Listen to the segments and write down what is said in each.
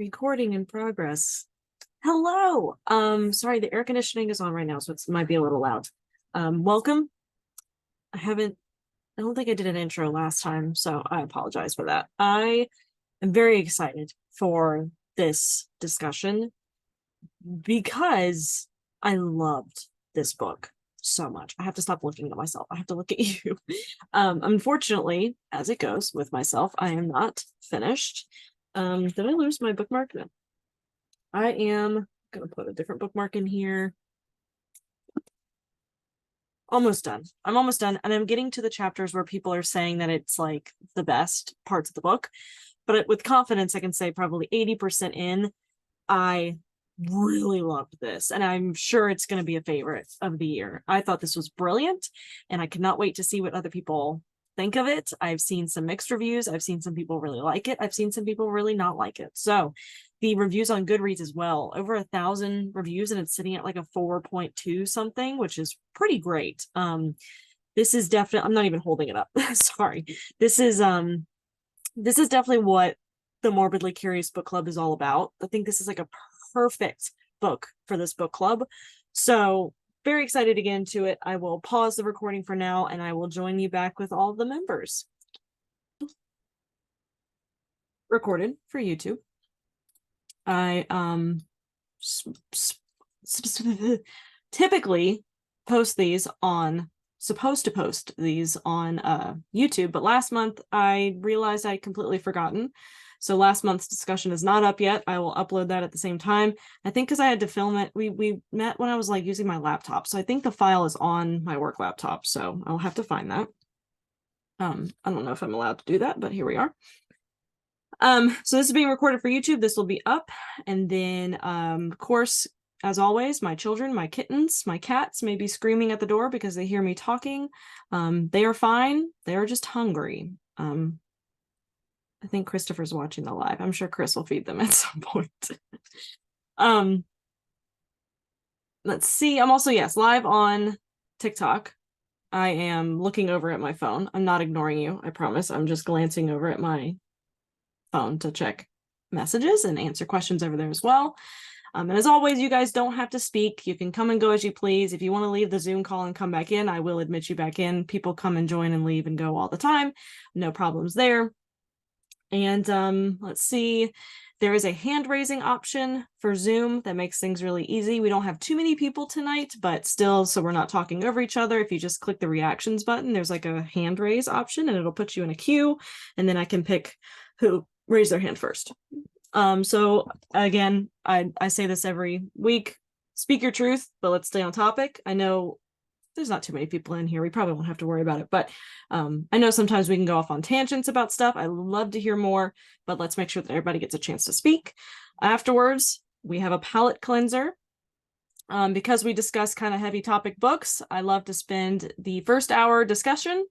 Recording in progress. Hello. Sorry, the air conditioning is on right now, so it might be a little loud. Welcome. I don't think I did an intro last time, so I apologize for that. I am very excited for this discussion because I loved this book so much. I have to stop looking at myself. I have to look at you. Unfortunately, as it goes with myself, I am not finished. Did I lose my bookmark? No. I am gonna put a different bookmark in here. Almost done. I'm almost done, and I'm getting to the chapters where people are saying that it's like the best parts of the book. But with confidence, I can say probably 80% in, I really loved this, and I'm sure it's going to be a favorite of the year. I thought this was brilliant, and I cannot wait to see what other people think of it. I've seen some mixed reviews. I've seen some people really like it. I've seen some people really not like it. So the reviews on Goodreads as well, over 1,000 reviews, and it's sitting at like a 4.2 something, which is pretty great. This is definitely, I'm not even holding it up. Sorry. This is definitely what the Morbidly Curious Book Club is all about. I think this is like a perfect book for this book club. So very excited to get into it. I will pause the recording for now, and I will join you back with all the members. Recorded for YouTube. I typically supposed to post these on YouTube, but last month I realized I'd completely forgotten. So last month's discussion is not up yet. I will upload that at the same time. I think because I had to film it, we met when I was like using my laptop. So I think the file is on my work laptop. So I'll have to find that. I don't know if I'm allowed to do that, but here we are. So this is being recorded for YouTube. This will be up. And then, of course, as always, my children, my kittens, my cats may be screaming at the door because they hear me talking. They are fine. They are just hungry. I think Christopher's watching the live. I'm sure Chris will feed them at some point. Let's see. I'm also, yes, live on TikTok. I am looking over at my phone. I'm not ignoring you, I promise. I'm just glancing over at my phone to check messages and answer questions over there as well. And as always, you guys don't have to speak. You can come and go as you please. If you want to leave the Zoom call and come back in, I will admit you back in. People come and join and leave and go all the time. No problems there. And let's see. There is a hand raising option for Zoom that makes things really easy. We don't have too many people tonight, but still, so we're not talking over each other. If you just click the reactions button, there's like a hand raise option and it'll put you in a queue, and then I can pick who raised their hand first. So again, I say this every week, speak your truth, but let's stay on topic. I know there's not too many people in here. We probably won't have to worry about it, but I know sometimes we can go off on tangents about stuff. I love to hear more, but let's make sure that everybody gets a chance to speak. Afterwards, we have a palate cleanser. Because we discuss kind of heavy topic books, I love to spend the first hour discussion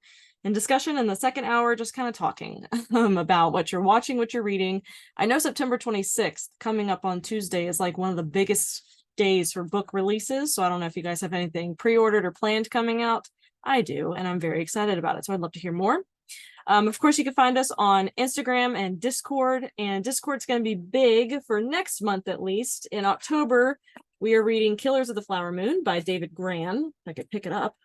and the second hour just kind of talking about what you're watching, what you're reading. I know September 26th, coming up on Tuesday, is like one of the biggest days for book releases. So I don't know if you guys have anything pre-ordered or planned coming out. I do, and I'm very excited about it. So I'd love to hear more. Of course, you can find us on Instagram and Discord, and Discord's going to be big for next month, at least. In October, we are reading Killers of the Flower Moon by David Grann. If I could pick it up.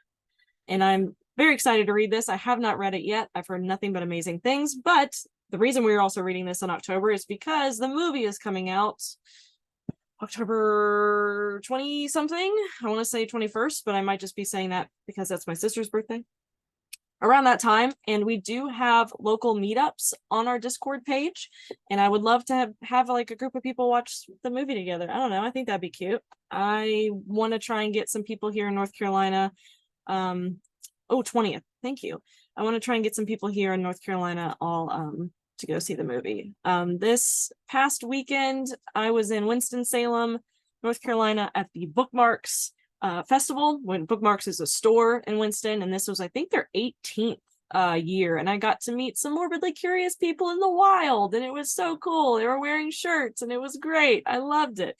And I'm very excited to read this. I have not read it yet. I've heard nothing but amazing things, but the reason we're also reading this in October is because the movie is coming out October 20 something. I want to say 21st, but I might just be saying that because that's my sister's birthday. Around that time, and we do have local meetups on our Discord page, and I would love to have like a group of people watch the movie together. I don't know, I think that'd be cute. I want to try and get some people here in North Carolina. 20th, thank you. I want to try and get some people here in North Carolina all to go see the movie. This past weekend, I was in Winston-Salem, North Carolina at the Bookmarks festival, when Bookmarks is a store in Winston, and this was, I think, their 18th year, and I got to meet some morbidly curious people in the wild, and it was so cool. They were wearing shirts, and it was great. I loved it.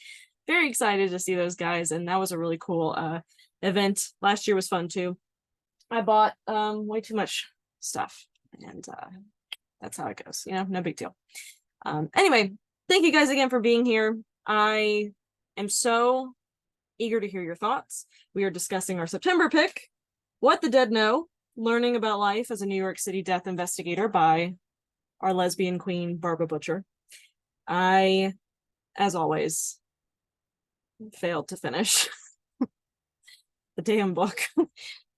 Very excited to see those guys, and that was a really cool event. Last year was fun too. I bought way too much stuff, and that's how it goes, no big deal. Anyway, thank you guys again for being here. I am so eager to hear your thoughts. We are discussing our September pick, What the Dead Know, Learning About Life as a New York City Death Investigator by our lesbian queen, Barbara Butcher. I, as always, failed to finish the damn book.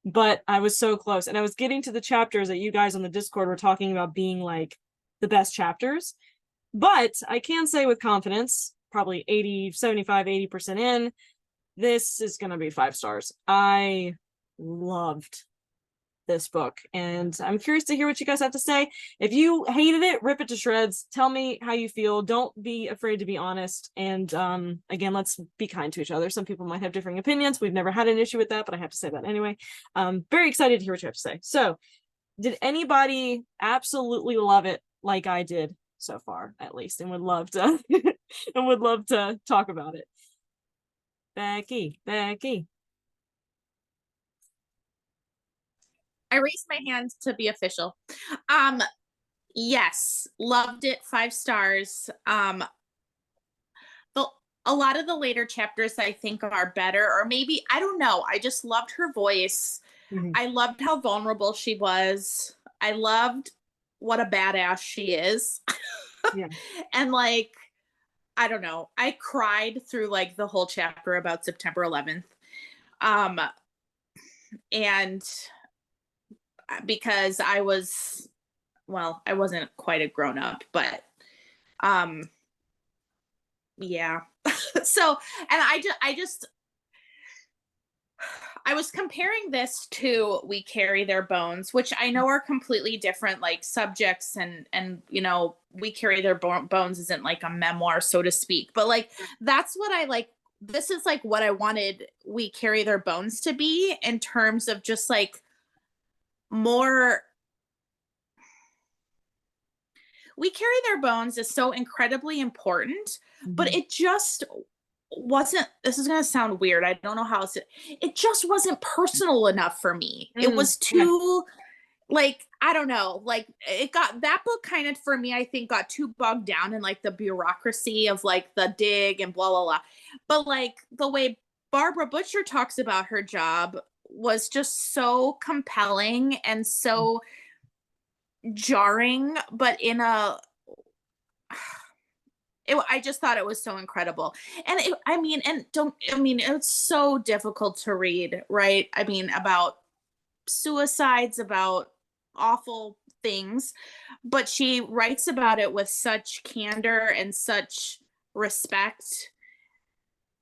But I was so close. And I was getting to the chapters that you guys on the Discord were talking about being like the best chapters. But I can say with confidence, probably 80, 75, 80% in, this is going to be 5 stars. I loved this book, and I'm curious to hear what you guys have to say. If you hated it, rip it to shreds. Tell me how you feel. Don't be afraid to be honest. And again, let's be kind to each other. Some people might have differing opinions. We've never had an issue with that, but I have to say that anyway. Very excited to hear what you have to say. So, did anybody absolutely love it like I did so far, at least, and would love to and would love to talk about it? Becky. I raised my hand to be official. Yes, loved it. 5 stars. The a lot of the later chapters I think are better, or maybe I don't know. I just loved her voice. Mm-hmm. I loved how vulnerable she was. I loved what a badass she is. Yeah. And like, I don't know. I cried through like the whole chapter about September 11th. Um, and because I was, well, I wasn't quite a grown up, but yeah. So, and I was comparing this to We Carry Their Bones, which I know are completely different like subjects, and We Carry Their Bones isn't like a memoir, so to speak, but like that's what I like. This is like what I wanted We Carry Their Bones to be, in terms of just like more. We Carry Their Bones is so incredibly important, but it just wasn't. This is going to sound weird. I don't know how else it just wasn't personal enough for me. It was too, like, I don't know, like it got, that book kind of for me, I think, got too bogged down in like the bureaucracy of like the dig and blah blah blah. But like the way Barbara Butcher talks about her job was just so compelling and so jarring, but in a I just thought it was so incredible. And it's so difficult to read, right? I mean, about suicides, about awful things, but she writes about it with such candor and such respect.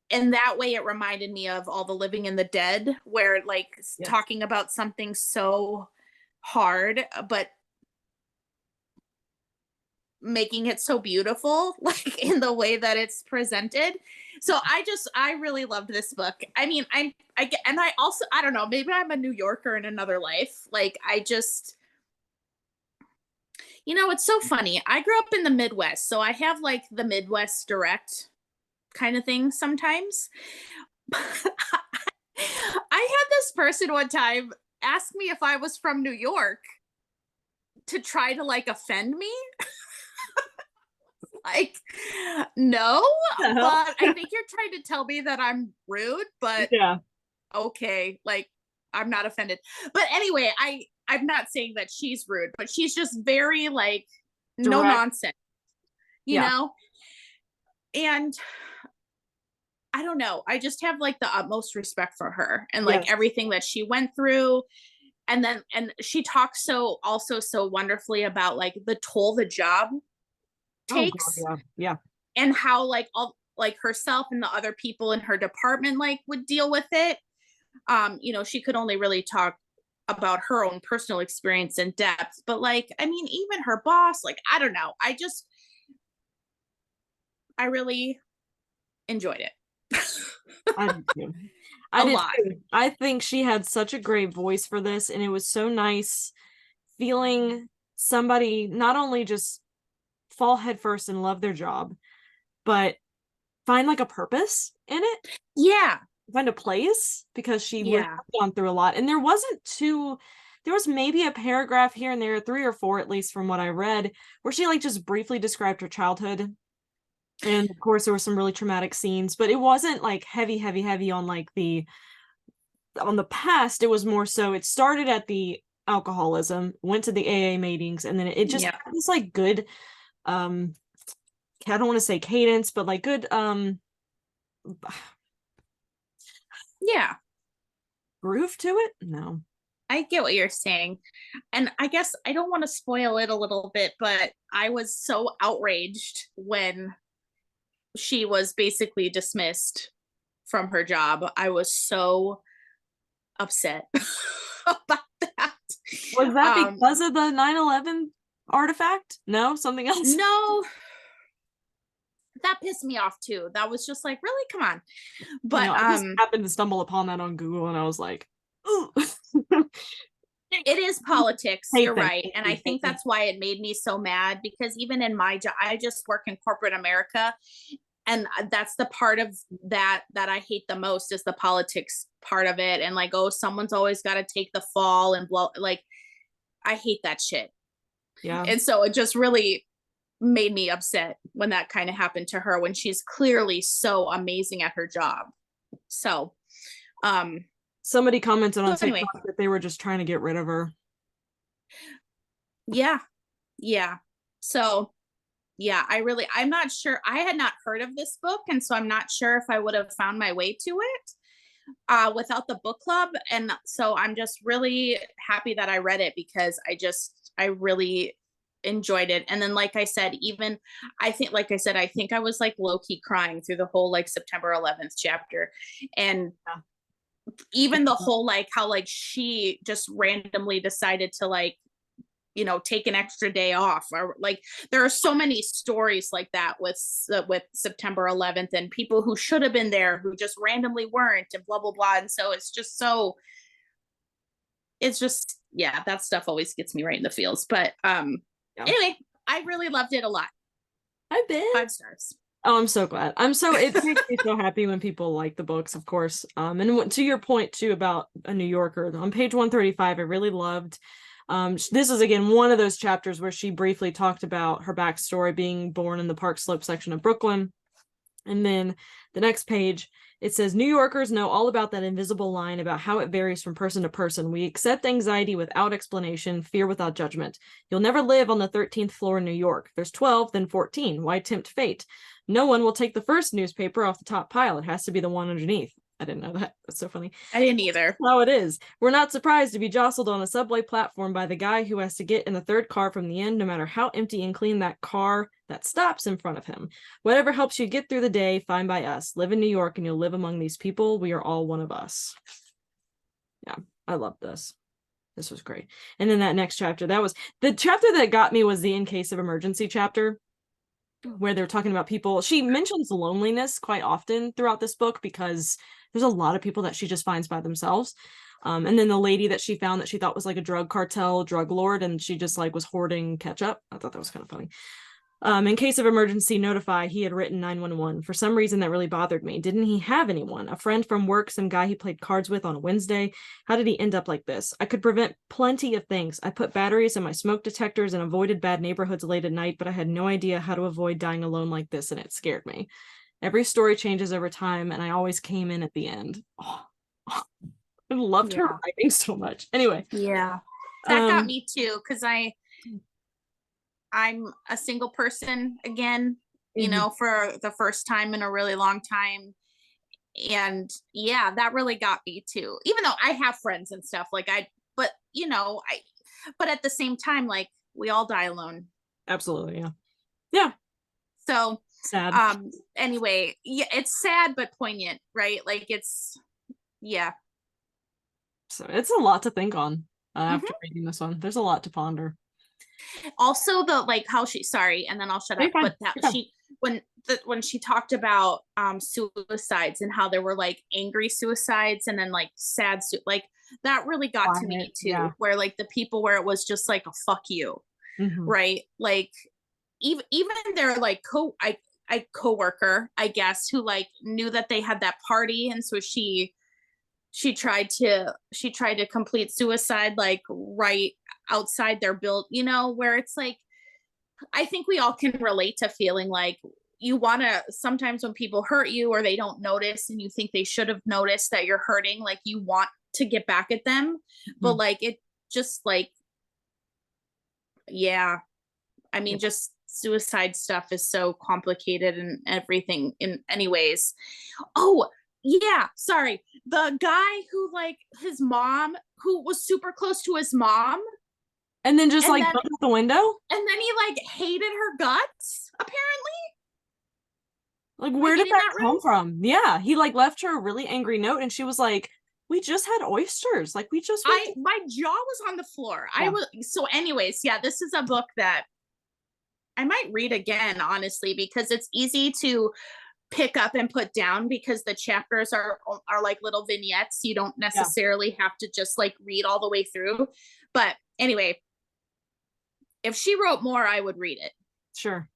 And that way, it reminded me of All the Living and the Dead, where like talking about something so hard, but making it so beautiful, like in the way that it's presented. So I really loved this book. I mean, I also, I don't know, maybe I'm a New Yorker in another life. Like I just, it's so funny. I grew up in the Midwest, so I have like the Midwest direct kind of thing sometimes. I had this person one time ask me if I was from New York to try to like offend me. Like, no, but I think you're trying to tell me that I'm rude, but okay, like I'm not offended. But anyway, I'm not saying that she's rude, but she's just very like direct. No nonsense, you know? And I don't know, I just have like the utmost respect for her and like everything that she went through. And she talks so wonderfully about like the toll the job takes. And how like all like herself and the other people in her department like would deal with it. She could only really talk about her own personal experience in depth, but like, I mean, even her boss, like, I don't know, I really enjoyed it. I did too. I think she had such a great voice for this, and it was so nice feeling somebody not only just fall headfirst and love their job, but find like a purpose in it. Yeah. Find a place, because she would have gone through a lot. And there was maybe a paragraph here and there, 3 or 4 at least from what I read, where she like just briefly described her childhood And of course there were some really traumatic scenes, but it wasn't like heavy on like on the past. It was more so, it started at the alcoholism, went to the AA meetings, and then it just Yeah. was like good, I don't want to say cadence, but like good Yeah. groove to it. No. I get what you're saying. And I guess I don't want to spoil it a little bit, but I was so outraged when she was basically dismissed from her job. I was so upset about that. Was that because of the 9/11 artifact? No, something else? No, that pissed me off too. That was just like, really? Come on. But I just happened to stumble upon that on Google and I was like, ooh. It is politics, you're right. And I think you. that's why it made me so mad, because even in my job, I just work in corporate America, and that's the part of that I hate the most, is the politics part of it. And like, oh, someone's always got to take the fall and blow, like, I hate that shit. Yeah. And so it just really made me upset when that kind of happened to her, when she's clearly so amazing at her job. So somebody commented on anyway, TikTok that they were just trying to get rid of her. Yeah. So yeah, I'm not sure. I had not heard of this book, and so I'm not sure if I would have found my way to it without the book club. And so I'm just really happy that I read it, because I really enjoyed it. And then, like I said, even I think I was like low-key crying through the whole like September 11th chapter. And even the whole like how like she just randomly decided to like, take an extra day off, or like, there are so many stories like that with September 11th, and people who should have been there who just randomly weren't, and blah blah blah. And so it's just, yeah, that stuff always gets me right in the feels. But anyway, I really loved it a lot. I bet. 5 stars. Oh, I'm so glad. It makes me so happy when people like the books, of course. And to your point too about a New Yorker, on page 135, I really loved. This is again one of those chapters where she briefly talked about her backstory, being born in the Park Slope section of Brooklyn. And then the next page, it says, New Yorkers know all about that invisible line about how it varies from person to person. We accept anxiety without explanation, fear without judgment. You'll never live on the 13th floor in New York. There's 12, then 14. Why tempt fate? No one will take the first newspaper off the top pile. It has to be the one underneath. I didn't know that. That's so funny. I didn't either. How it is. We're not surprised to be jostled on a subway platform by the guy who has to get in the third car from the end, no matter how empty and clean that car that stops in front of him. Whatever helps you get through the day, fine by us. Live in New York and you'll live among these people. We are all one of us. Yeah, I love this. This was great. And then that next chapter, that was the chapter that got me, was the in case of emergency chapter, where they're talking about people. She mentions loneliness quite often throughout this book, because there's a lot of people that she just finds by themselves. And then the lady that she found that she thought was like a drug cartel drug lord, and she just like was hoarding ketchup. I thought that was kind of funny. In case of emergency, notify. He had written 911. For some reason, that really bothered me. Didn't he have anyone? A friend from work, some guy he played cards with on a Wednesday? How did he end up like this? I could prevent plenty of things. I put batteries in my smoke detectors and avoided bad neighborhoods late at night, but I had no idea how to avoid dying alone like this, and it scared me. Every story changes over time, and I always came in at the end. Oh, I loved her writing so much. Anyway. Yeah. That got me too, because I'm a single person again, for the first time in a really long time. And yeah, that really got me too. Even though I have friends and stuff, but at the same time, like, we all die alone. Absolutely, yeah. Yeah. So sad. Anyway, yeah, it's sad but poignant, right? Like, yeah. So it's a lot to think on after reading this one. There's a lot to ponder. Also, the like how she, sorry, and then I'll shut up. But that she when she talked about suicides, and how there were like angry suicides and then like sad like, that really got to me too, where like the people where it was just like a fuck you, right? Like, even their like coworker, I guess, who like knew that they had that party, and so she tried to complete suicide like right outside their build, where it's like, I think we all can relate to feeling like you want to, sometimes when people hurt you or they don't notice and you think they should have noticed that you're hurting, like you want to get back at them, but like it just like, yeah, I mean, just suicide stuff is so complicated and everything in anyways. Oh, yeah, sorry. The guy who like his mom, who was super close to his mom, and then just and like then jumped out the window. and then he like hated her guts, apparently. Like, Am I where did getting that that come right? from? Yeah, he like left her a really angry note, and she was like, "We just had oysters. Like, we just went I to." my jaw was on the floor. I Yeah, was so anyways, yeah, this is a book that I might read again, honestly, because it's easy to pick up and put down because the chapters are like little vignettes. You don't yeah, necessarily have to just like read all the way through. But anyway, if she wrote more, I would read it. sure.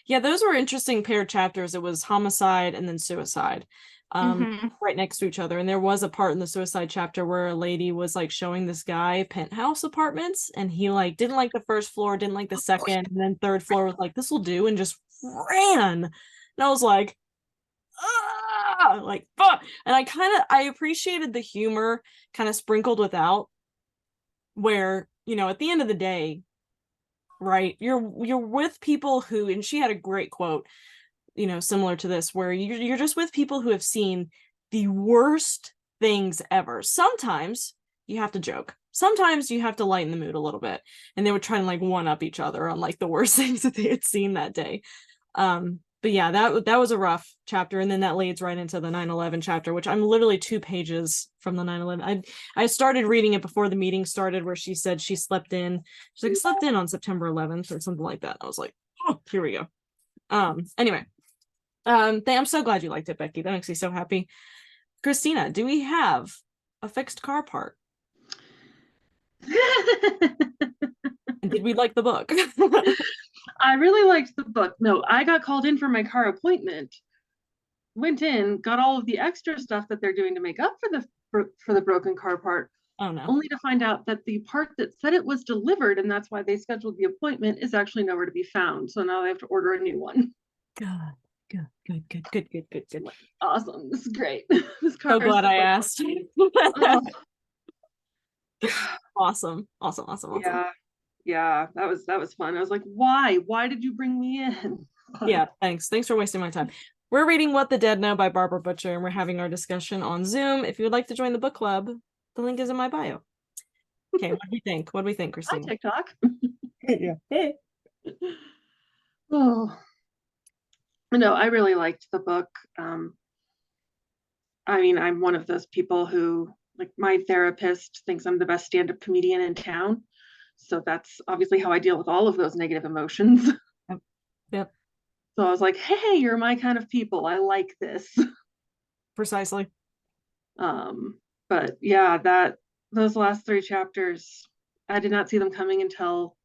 Yeah, those were interesting paired chapters. It was homicide and then suicide, Mm-hmm. right next to each other. And there was a part in the suicide chapter where a lady was like showing this guy penthouse apartments, and he like didn't like the first floor, didn't like the second, and then third floor was like, "This will do," and just ran. And I was like, ah, like fuck. And I appreciated the humor kind of sprinkled without, where, at the end of the day, right, you're with people who, and she had a great quote, similar to this, where you're just with people who have seen the worst things ever. Sometimes you have to joke. Sometimes you have to lighten the mood a little bit. And they would try and like one up each other on like the worst things that they had seen that day. But yeah, that was a rough chapter, and then that leads right into the 9/11 chapter, which I'm literally 2 pages from the 9/11. I started reading it before the meeting started, where she said she slept in. She's like, I slept in on September 11th or something like that. I was like, oh, here we go. Anyway, I'm so glad you liked it, Becky. That makes me so happy. Christina, do we have a fixed car part? And did we like the book? I really liked the book. No, I got called in for my car appointment, went in, got all of the extra stuff that they're doing to make up for the broken car part, Oh no. only to find out that the part that said it was delivered and that's why they scheduled the appointment is actually nowhere to be found. So now they have to order a new one. God, good, good, good, good, good, good, good. Awesome. This is great. This car So is glad I asked. oh. Awesome. Awesome. Awesome. Awesome. Yeah, that was fun. I was like, why did you bring me in? Yeah, thanks for wasting my time. We're reading What the Dead Know by Barbara Butcher, and we're having our discussion on Zoom. If you would like to join the book club, the link is in my bio. Okay, what do we think, Hi, Christine? TikTok. Yeah. Hey. Oh no, I really liked the book. I mean, I'm one of those people who, like, my therapist thinks I'm the best stand-up comedian in town. So that's obviously how I deal with all of those negative emotions. Yep. Yep. So I was like, hey, you're my kind of people. I like this. Precisely. But yeah, those last 3 chapters, I did not see them coming until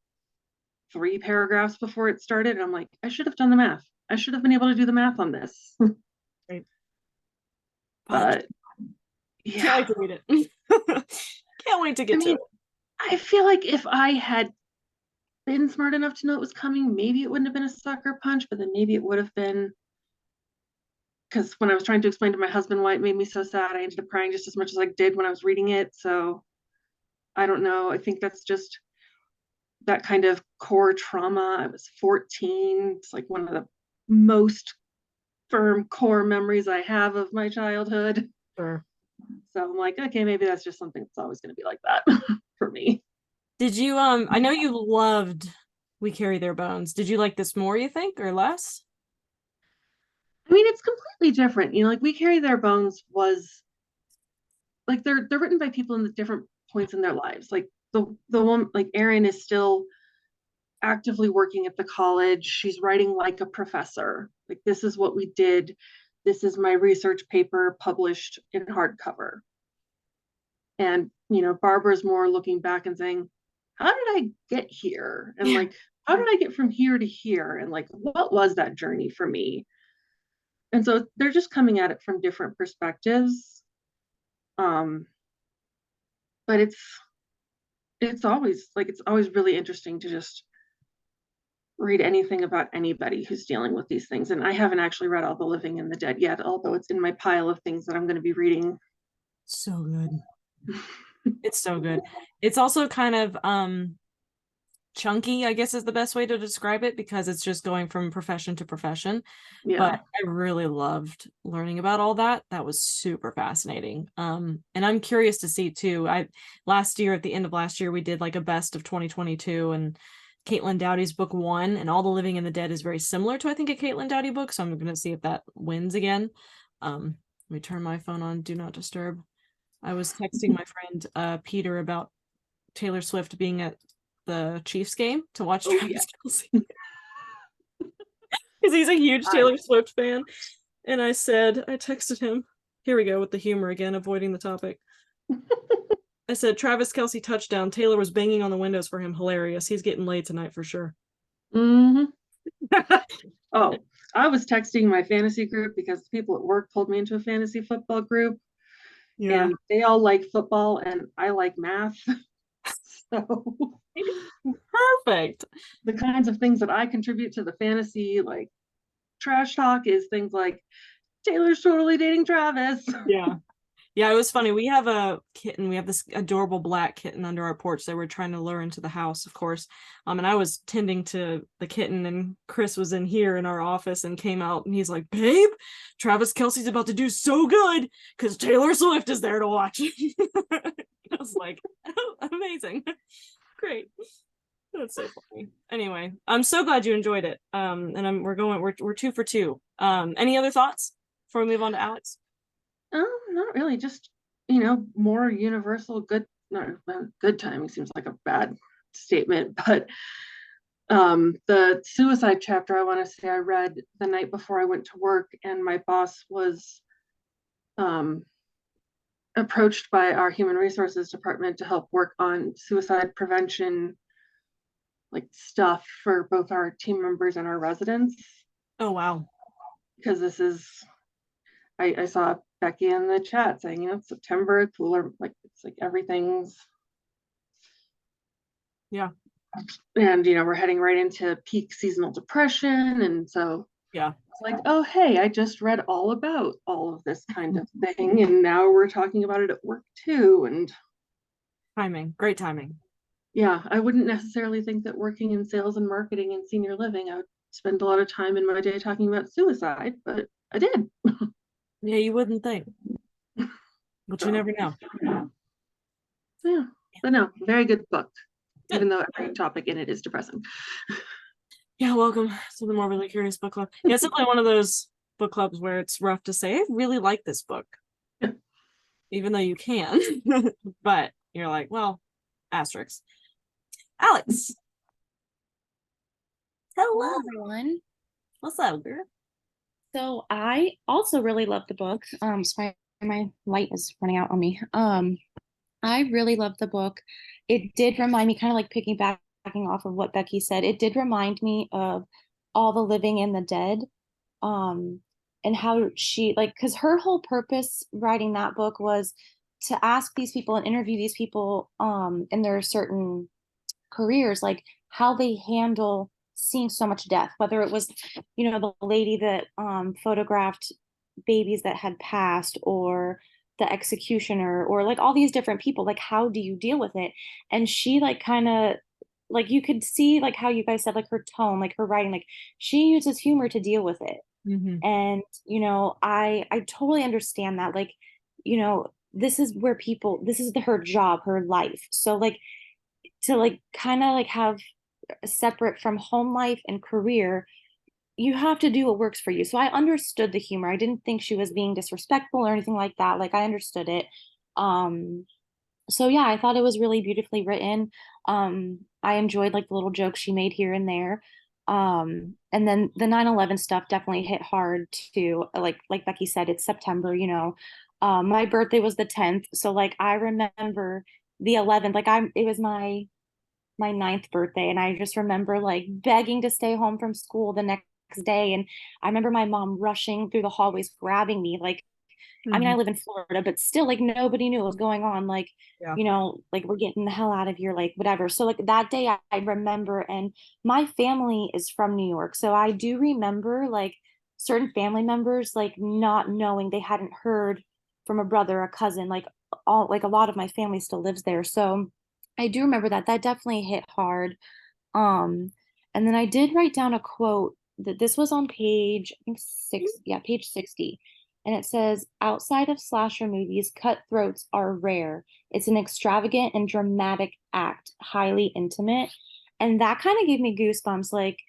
3 paragraphs before it started. And I'm like, I should have done the math. I should have been able to do the math on this. Right. But Can't yeah, wait to read it. Can't wait to get to it. I feel like if I had been smart enough to know it was coming, maybe it wouldn't have been a sucker punch, but then maybe it would have been, because when I was trying to explain to my husband why it made me so sad, I ended up crying just as much as I did when I was reading it. So I don't know. I think that's just that kind of core trauma. I was 14. It's like one of the most firm core memories I have of my childhood. Sure. So I'm like, okay, maybe that's just something that's always going to be like that for me. Did you I know you loved We Carry Their Bones. Did you like this more, you think, or less? I mean, it's completely different. Like We Carry Their Bones was like they're written by people in the different points in their lives. Like the one, like Erin is still actively working at the college. She's writing like a professor. Like, this is what we did. This is my research paper published in hardcover. And, Barbara's more looking back and saying, how did I get here? And like, how did I get from here to here? And like, what was that journey for me? And so they're just coming at it from different perspectives. But it's always really interesting to just read anything about anybody who's dealing with these things. And I haven't actually read all the Living and the Dead yet, although it's in my pile of things that I'm going to be reading. So good. It's so good. It's also kind of chunky, I guess is the best way to describe it, because it's just going from profession to profession. Yeah. But I really loved learning about all that. That was super fascinating. And I'm curious to see too. Last year, at the end of last year, we did like a best of 2022, and Caitlin Doughty's book won, and All the Living and the Dead is very similar to, I think, a Caitlin Doughty book. So I'm gonna see if that wins again. Let me turn my phone on Do Not Disturb. I was texting my friend Peter about Taylor Swift being at the Chiefs game to watch Travis Kelce. Because he's a huge Taylor Swift fan. And I texted him, here we go with the humor again, avoiding the topic. I said, Travis Kelce touchdown. Taylor was banging on the windows for him. Hilarious. He's getting laid tonight for sure. Mm-hmm. Oh, I was texting my fantasy group because people at work pulled me into a fantasy football group. Yeah. And they all like football and I like math. So perfect. The kinds of things that I contribute to the fantasy, like trash talk, is things like Taylor's totally dating Travis. Yeah, it was funny. We have a kitten. We have this adorable black kitten under our porch that we're trying to lure into the house, of course. And I was tending to the kitten, and Chris was in here in our office and came out, and he's like, babe, Travis Kelce's about to do so good because Taylor Swift is there to watch. I was like, oh, amazing. Great. That's so funny. Anyway, I'm so glad you enjoyed it. And we're 2 for 2. Any other thoughts before we move on to Alex? Not really. Just, more universal good. No, good timing seems like a bad statement, but the suicide chapter, I want to say I read the night before I went to work, and my boss was approached by our human resources department to help work on suicide prevention, like stuff for both our team members and our residents. Oh, wow. Because this is, I saw Becky in the chat saying, September, it's like everything's. Yeah. And, we're heading right into peak seasonal depression. And so yeah, it's like, oh, hey, I just read all about all of this kind of thing. And now we're talking about it at work too. And great timing. Yeah, I wouldn't necessarily think that working in sales and marketing and senior living, I would spend a lot of time in my day talking about suicide, but I did. Yeah, you wouldn't think. But you never know. Yeah, but no, very good book, even though every topic in it is depressing. Yeah, welcome to the Morbidly Curious Book Club. Yeah, it's definitely one of those book clubs where it's rough to say, I really like this book. Yeah. Even though you can. But you're like, well, asterisks. Alex. Hello, everyone. What's up, girl? So I also really love the book. My light is running out on me. I really love the book. It did remind me, kind of like backing off of what Becky said, it did remind me of All the Living and the Dead. And how she, because her whole purpose writing that book was to ask these people and interview these people in their certain careers, like how they handle seeing so much death, whether it was, the lady that photographed babies that had passed, or the executioner, or like all these different people, like how do you deal with it? And she kind of you could see how you guys said, her tone, her writing, she uses humor to deal with it. Mm-hmm. And I totally understand that, this is where people, this is her job, her life. So to kind of have separate from home life and career, you have to do what works for you. So I understood the humor. I didn't think she was being disrespectful or anything like that. I understood it. So yeah, I thought it was really beautifully written. I enjoyed the little jokes she made here and there. And then the 9/11 stuff definitely hit hard too. Like Becky said, it's September, my birthday was the 10th. So I remember the 11th, it was my 9th birthday. And I just remember begging to stay home from school the next day. And I remember my mom rushing through the hallways, grabbing me, I mean, I live in Florida, but still, like, nobody knew what was going on. Like, Yeah. you know, like, we're getting the hell out of here, like, whatever. So, like, that day I remember, and my family is from New York. So I do remember, like, certain family members, like, not knowing, they hadn't heard from a brother, a cousin, like, all, like, a lot of my family still lives there. So I do remember that. That definitely hit hard. Um, and then I did write down a quote that this was on page, I think page 60. And it says, outside of slasher movies, cutthroats are rare. It's an extravagant and dramatic act, highly intimate. And that kind of gave me goosebumps. Like,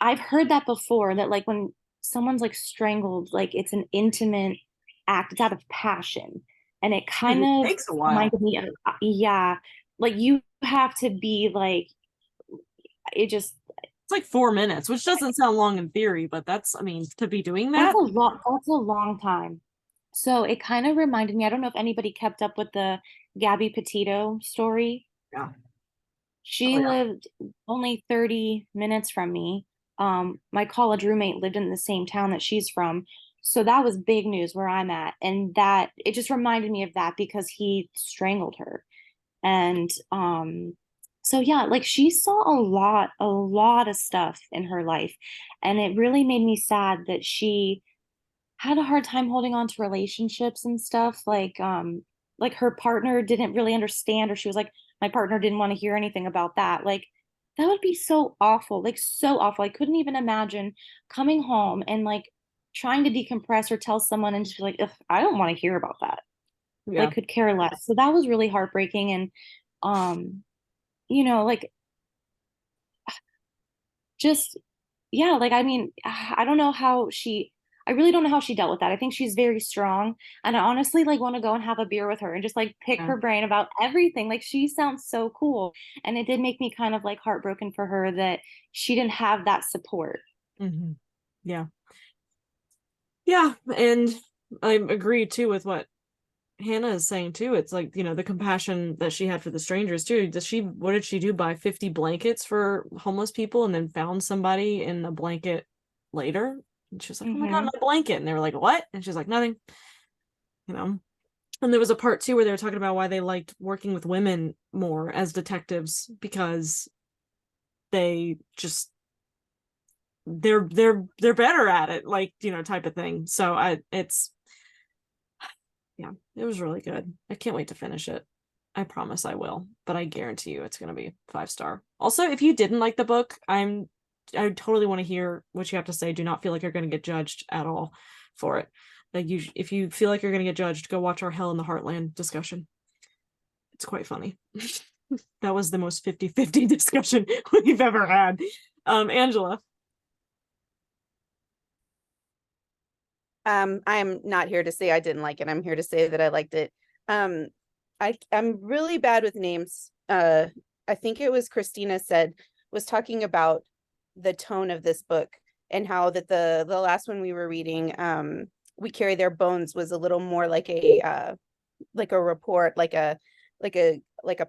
I've heard that before, that like when someone's like strangled, like it's an intimate act, it's out of passion. And it kind It of takes a while. reminded me of, yeah, like you have to be like, it just, it's like 4 minutes, which doesn't sound long in theory, but that's, I mean, to be doing that. That's a long time. So it kind of reminded me, I don't know if anybody kept up with the Gabby Petito story. Yeah. She lived only 30 minutes from me. My college roommate lived in the same town that she's from. So that was big news where I'm at. And that it just reminded me of that because he strangled her. And so yeah, like she saw a lot of stuff in her life. And it really made me sad that she had a hard time holding on to relationships and stuff. Like her partner didn't really understand, or she was like, my partner didn't want to hear anything about that. Like that would be so awful, like so awful. I couldn't even imagine coming home and like trying to decompress or tell someone and just be like, ugh, I don't want to hear about that. Yeah. Like could care less. So that was really heartbreaking. And you know, like just yeah, like I mean, I don't know how she I really don't know how she dealt with that. I think she's very strong, and I honestly like want to go and have a beer with her and just like pick her brain about everything. Like she sounds so cool, and it did make me kind of like heartbroken for her that she didn't have that support. Yeah. Yeah, and I agree too with what Hannah is saying too. It's like, you know, the compassion that she had for the strangers too. What did she do? Buy 50 blankets for homeless people and then found somebody in a blanket later? And she was like, oh my God, my blanket. And they were like, what? And she's like, nothing. You know? And there was a part too where they were talking about why they liked working with women more as detectives, because they just they're better at it, like, you know, type of thing. So it's yeah, it was really good. I can't wait to finish it. I promise I will, but I guarantee you it's going to be 5-star. Also, if you didn't like the book, I totally want to hear what you have to say. Do not feel like you're going to get judged at all for it. Like if you feel like you're going to get judged, go watch our Hell in the Heartland discussion. It's quite funny. That was the most 50-50 discussion we've ever had. Angela. I am not here to say I didn't like it. I'm here to say that I liked it. I'm really bad with names. I think it was Christina was talking about the tone of this book and how that the last one we were reading, We Carry Their Bones, was a little more like a report, like a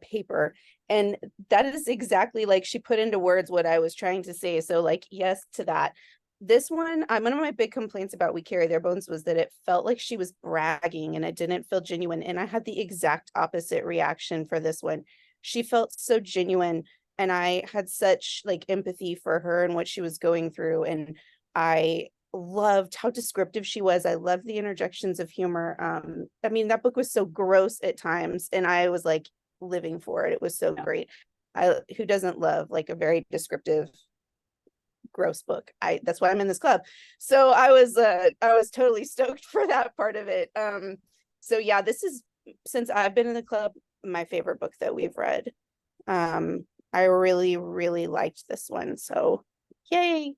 paper. And that is exactly, like, she put into words what I was trying to say. So like, yes to that. This one, one of my big complaints about We Carry Their Bones was that it felt like she was bragging and it didn't feel genuine. And I had the exact opposite reaction for this one. She felt so genuine, and I had such like empathy for her and what she was going through. And I loved how descriptive she was. I loved the interjections of humor. I mean, that book was so gross at times, and I was like living for it. It was so great. Who doesn't love like a very descriptive gross book? That's why I'm in this club. So I was totally stoked for that part of it. So yeah, this is, since I've been in the club, my favorite book that we've read. I really, really liked this one. So yay.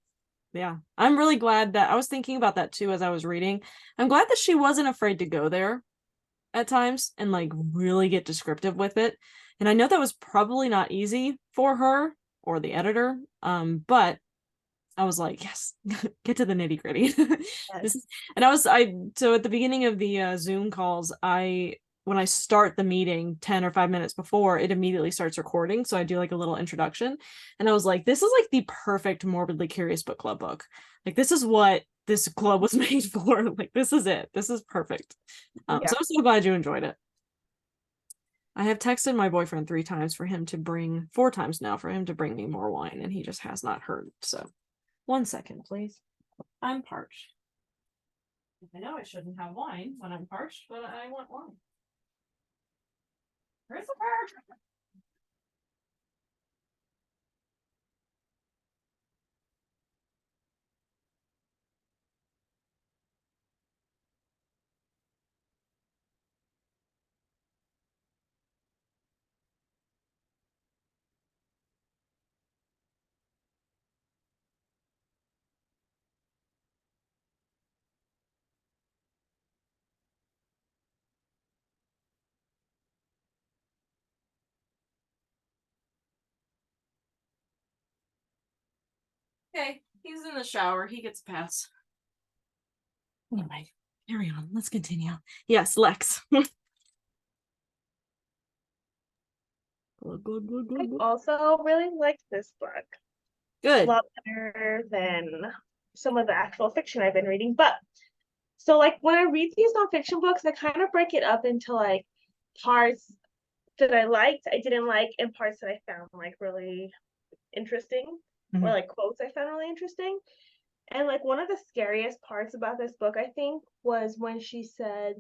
Yeah, I'm really glad that I was thinking about that too as I was reading. I'm glad that she wasn't afraid to go there at times and like really get descriptive with it. And I know that was probably not easy for her or the editor, but I was like, yes, get to the nitty gritty. Yes. So at the beginning of the Zoom calls, I when I start the meeting 10 or 5 minutes before, it immediately starts recording. So I do like a little introduction. And I was like, this is like the perfect Morbidly Curious book club book. Like, this is what this club was made for. Like, this is it. This is perfect. So I'm so glad you enjoyed it. I have texted my boyfriend 4 times now for him to bring me more wine, and he just has not heard. So 1 second, please. I'm parched. I know I shouldn't have wine when I'm parched, but I want wine. Where's the parch? Okay, he's in the shower. He gets a pass. Anyway, carry on. Let's continue. Yes, Lex. I also really liked this book. Good. A lot better than some of the actual fiction I've been reading. But so like when I read these nonfiction books, I kind of break it up into like parts that I liked, I didn't like, and parts that I found like really interesting, or like quotes I found really interesting. And like one of the scariest parts about this book, I think, was when she said,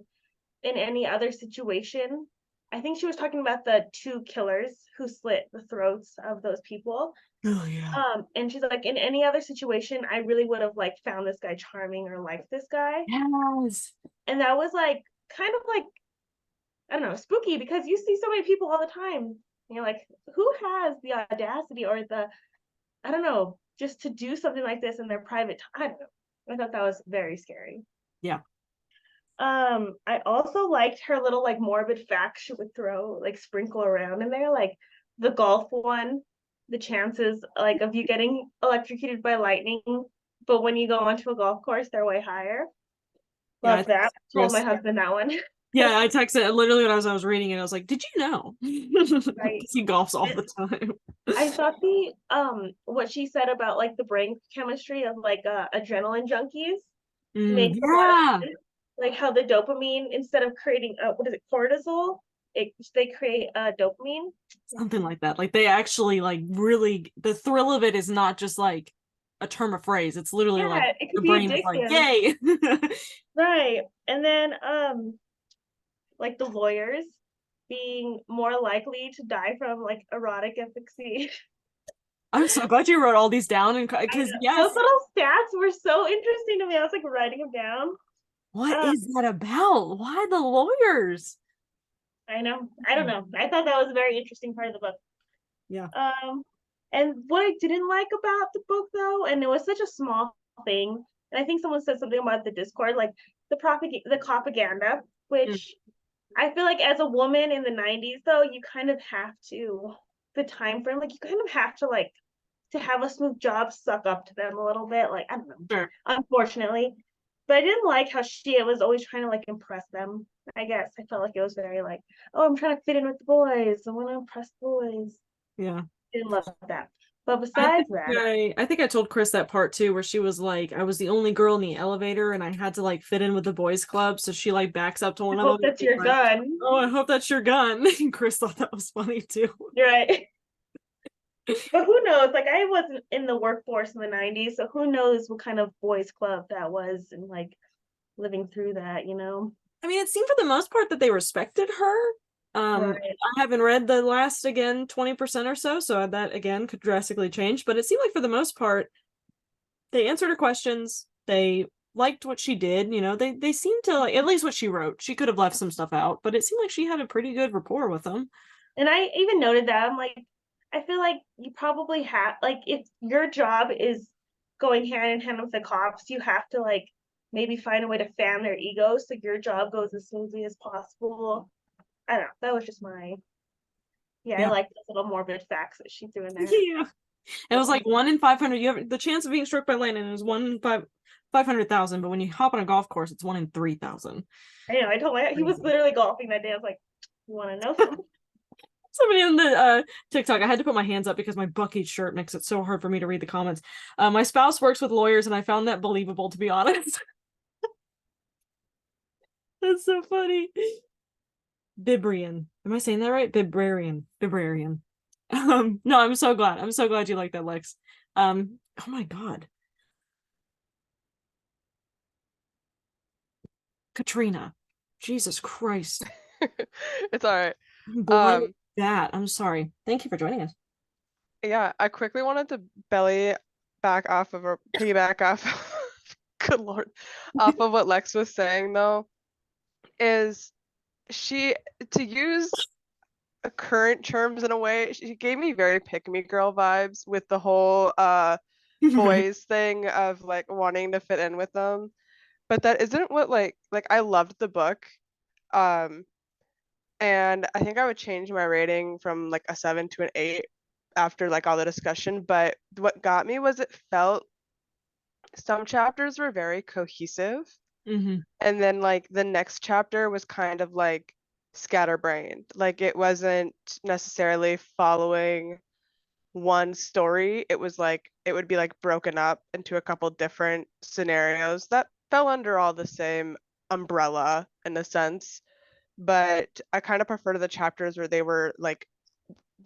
in any other situation, I think she was talking about the 2 killers who slit the throats of those people. Oh yeah. And she's like, in any other situation, I really would have like found this guy charming or liked this guy. Yes. And that was like kind of like, I don't know, spooky, because you see so many people all the time. And you're like, who has the audacity or the, I don't know, just to do something like this in their private time? I don't know. I thought that was very scary. Yeah. I also liked her little like morbid facts she would throw, like sprinkle around in there, like the golf one, the chances like of you getting electrocuted by lightning, but when you go onto a golf course, they're way higher. Love that. Told my husband that one. Yeah, I texted literally when I was reading it. I was like, "Did you know?" Right. He golfs all the time. I thought the what she said about like the brain chemistry of like adrenaline junkies makes a lot of sense. Like how the dopamine, instead of creating what is it, cortisol, they create dopamine. Something like that. Like they actually like really, the thrill of it is not just like a term of phrase. It's literally like it could the be brain is addictive. like, yay. Right. And then like the lawyers being more likely to die from like erotic asphyxia. I'm so glad you wrote all these down, and because those little stats were so interesting to me. I was like writing them down. What is that about? Why the lawyers? I know. I don't know. I thought that was a very interesting part of the book. Yeah. And what I didn't like about the book though, and it was such a small thing, and I think someone said something about the Discord, like the propaganda, which I feel like as a woman in the 90s though, you kind of have to, the time frame, like you kind of have to like to have a smooth job suck up to them a little bit. Like, I don't know. Sure. Unfortunately. But I didn't like how she was always trying to like impress them. I guess I felt like it was very like, oh, I'm trying to fit in with the boys. I want to impress the boys. Yeah. Didn't love that. But besides I think I told Chris that part too, where she was like, I was the only girl in the elevator and I had to like fit in with the boys club. So she like backs up to one of them. I hope that's your gun. Oh, I hope that's your gun. And Chris thought that was funny too. You're right. But who knows? Like I wasn't in the workforce in the 90s, so who knows what kind of boys club that was and like living through that, you know? I mean, it seemed for the most part that they respected her. Right. I haven't read the last 20% or so that again could drastically change, but it seemed like for the most part they answered her questions. They liked what she did, you know. They seemed to like, at least what she wrote. She could have left some stuff out, but it seemed like she had a pretty good rapport with them. And I even noted that I'm like, I feel like you probably have, like, if your job is going hand in hand with the cops, you have to like maybe find a way to fan their egos so your job goes as smoothly as possible. I don't know. That was just my, I like those little morbid facts that she threw in there. Yeah. It was like 1 in 500. You have the chance of being struck by lightning is 1 in 5. 500,000, but when you hop on a golf course, it's 1 in 3,000. I know. I told my he was literally golfing that day. I was like, "You want to know something?" Somebody in the TikTok, I had to put my hands up because my Bucky shirt makes it so hard for me to read the comments. My spouse works with lawyers, and I found that believable, to be honest. That's so funny. Bibrian. Am I saying that right? Bibrarian. Bibrarian. No, I'm so glad. I'm so glad you like that, Lex. Oh my God. Katrina. Jesus Christ. It's all right. Blood that. I'm sorry. Thank you for joining us. Yeah, I quickly wanted to piggyback off good lord, off of what Lex was saying though, is she, to use current terms in a way, she gave me very pick me girl vibes with the whole boys thing of like wanting to fit in with them. But that isn't what like I loved the book. And I think I would change my rating from like a 7 to an 8 after like all the discussion. But what got me was it felt some chapters were very cohesive. Mm-hmm. And then like the next chapter was kind of like scatterbrained. Like it wasn't necessarily following one story. It was like it would be like broken up into a couple different scenarios that fell under all the same umbrella in a sense. But I kind of prefer to the chapters where they were like,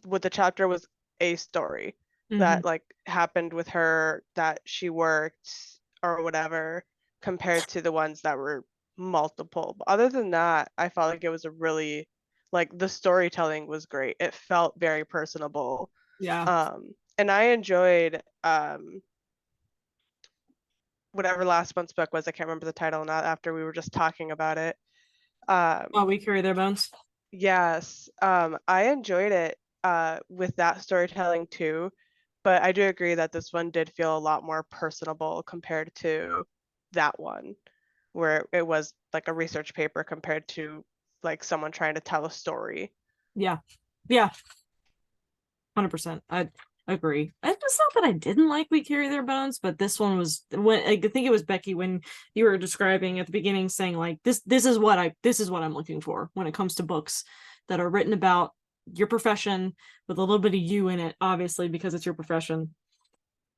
what the chapter was a story that like happened with her, that she worked or whatever, compared to the ones that were multiple. But other than that, I felt like it was a really, like the storytelling was great. It felt very personable. Yeah. And I enjoyed whatever last month's book was. I can't remember the title now after we were just talking about it. We carry their bones. Yes. I enjoyed it with that storytelling too, but I do agree that this one did feel a lot more personable compared to that one, where it was like a research paper compared to like someone trying to tell a story. Yeah. 100%. I agree. It's not that I didn't like We Carry Their Bones, but this one was, when I think it was Becky, when you were describing at the beginning, saying like this is what I'm looking for when it comes to books that are written about your profession with a little bit of you in it, obviously, because it's your profession.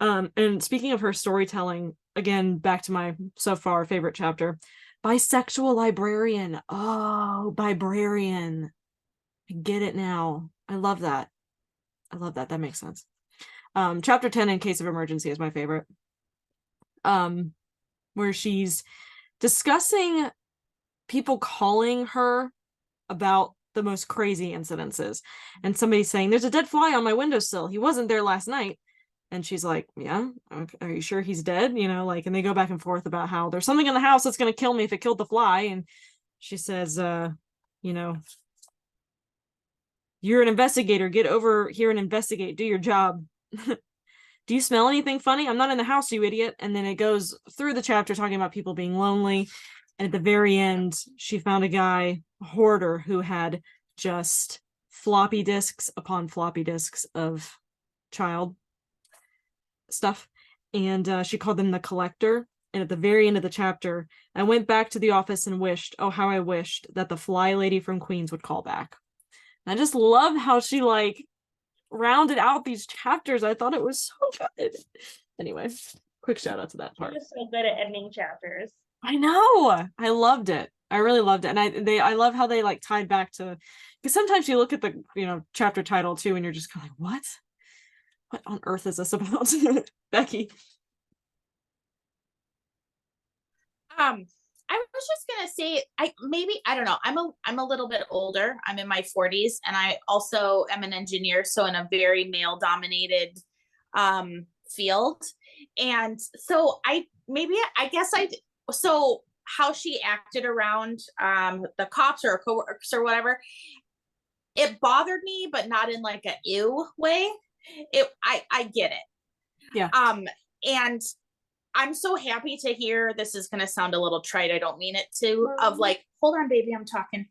And speaking of her storytelling, again, back to my so far favorite chapter, bisexual librarian. Oh, librarian. I get it now. I love that. That makes sense. Chapter 10, In Case of Emergency, is my favorite. Where she's discussing people calling her about the most crazy incidences, and somebody saying, "There's a dead fly on my windowsill. He wasn't there last night." And she's like, "Yeah, okay. Are you sure he's dead?" You know, like, and they go back and forth about how there's something in the house that's going to kill me if it killed the fly. And she says, you know, "You're an investigator. Get over here and investigate. Do your job." "Do you smell anything funny? I'm not in the house, you idiot." And then it goes through the chapter talking about people being lonely. And at the very end, she found a guy, a hoarder, who had just floppy disks upon floppy disks of child stuff. And she called them the collector. And at the very end of the chapter, "I went back to the office and wished, oh, how I wished that the fly lady from Queens would call back." And I just love how she like rounded out these chapters. I thought it was so good. Anyway, quick shout out to that part. You're so good at ending chapters. I know. I loved it. I really loved it. And I love how they like tied back to, because sometimes you look at the, you know, chapter title too, and you're just kind of like, what on earth is this about? Becky. I was just gonna say, I don't know. I'm a little bit older. I'm in my 40s, and I also am an engineer, so in a very male dominated field. And so so how she acted around the cops or coworkers or whatever, it bothered me, but not in like a ew way. I get it. Yeah. And I'm so happy to hear, this is going to sound a little trite, I don't mean it to, of like, hold on, baby, I'm talking,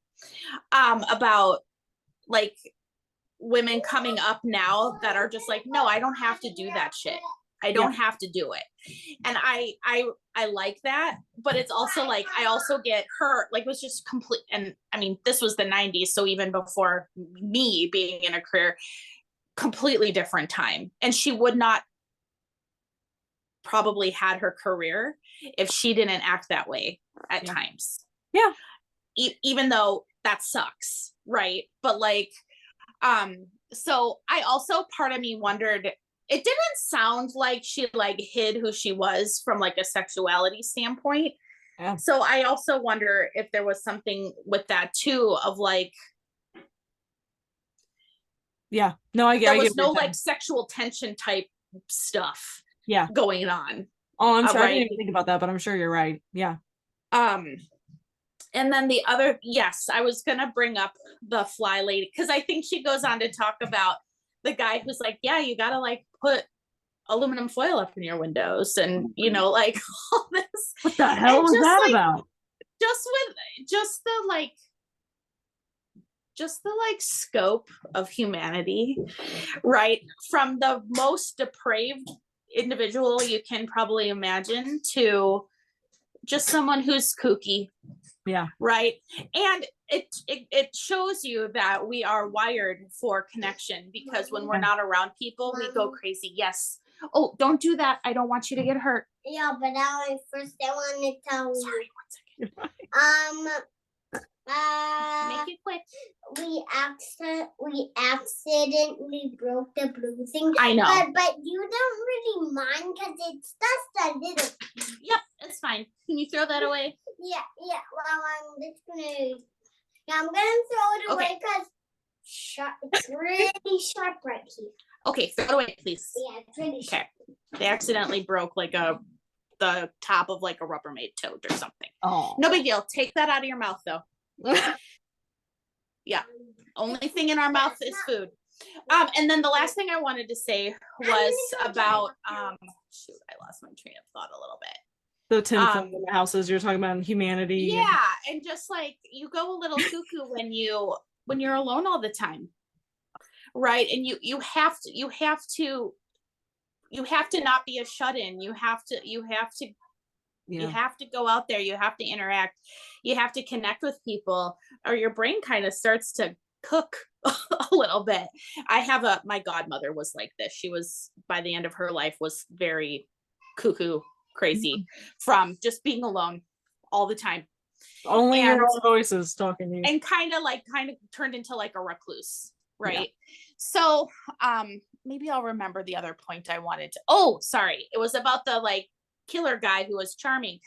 about like women coming up now that are just like, no, I don't have to do that shit. I don't have to do it. And I like that, but it's also like, I also get hurt. Like, it was just complete. And I mean, this was the 90s. So even before me being in a career, completely different time. And she would not probably had her career if she didn't act that way at times. Yeah. Even though that sucks. Right. But like, so I also, part of me wondered, it didn't sound like she like hid who she was from like a sexuality standpoint. Yeah. So I also wonder if there was something with that too, of like, yeah, no, I get, there was no like sexual tension type stuff going on. Oh, I'm sorry, I didn't even think about that, but I'm sure you're right. Yeah. And then the other, yes, I was gonna bring up the fly lady, because I think she goes on to talk about the guy who's like, yeah, you gotta like put aluminum foil up in your windows, and you know, like all this. What the hell was that like, about? Just the like scope of humanity, right? From the most depraved individual you can probably imagine to just someone who's kooky. Yeah. Right. And it shows you that we are wired for connection, because when we're not around people, we go crazy. Yes. Oh, don't do that. I don't want you to get hurt. Yeah, but I want to tell you. Sorry, 1 second. Make it quick. We accidentally broke the blue thing. I know. But you don't really mind because it's just a little. Yep, it's fine. Can you throw that away? Yeah. Well, I'm just gonna. Yeah, I'm gonna throw it away because it's really sharp right here. Okay, throw it away, please. Yeah, it's really sharp. Okay. They accidentally broke like the top of like a Rubbermaid toad or something. Oh. No big deal. Take that out of your mouth though. Yeah. Only thing in our mouth is food. And then the last thing I wanted to say was about shoot, I lost my train of thought a little bit. The tinfoil in the houses you're talking about in humanity. Yeah, and just like you go a little cuckoo when you're alone all the time. Right. And you have to not be a shut-in. You have to go out there. You have to interact. You have to connect with people, or your brain kind of starts to cook a little bit. My godmother was like this. She was, by the end of her life, was very cuckoo crazy from just being alone all the time. Only your own voices talking to you. And kind of turned into like a recluse. Right. Yeah. So maybe I'll remember the other point I wanted to. Oh, sorry. It was about the like killer guy who was charming.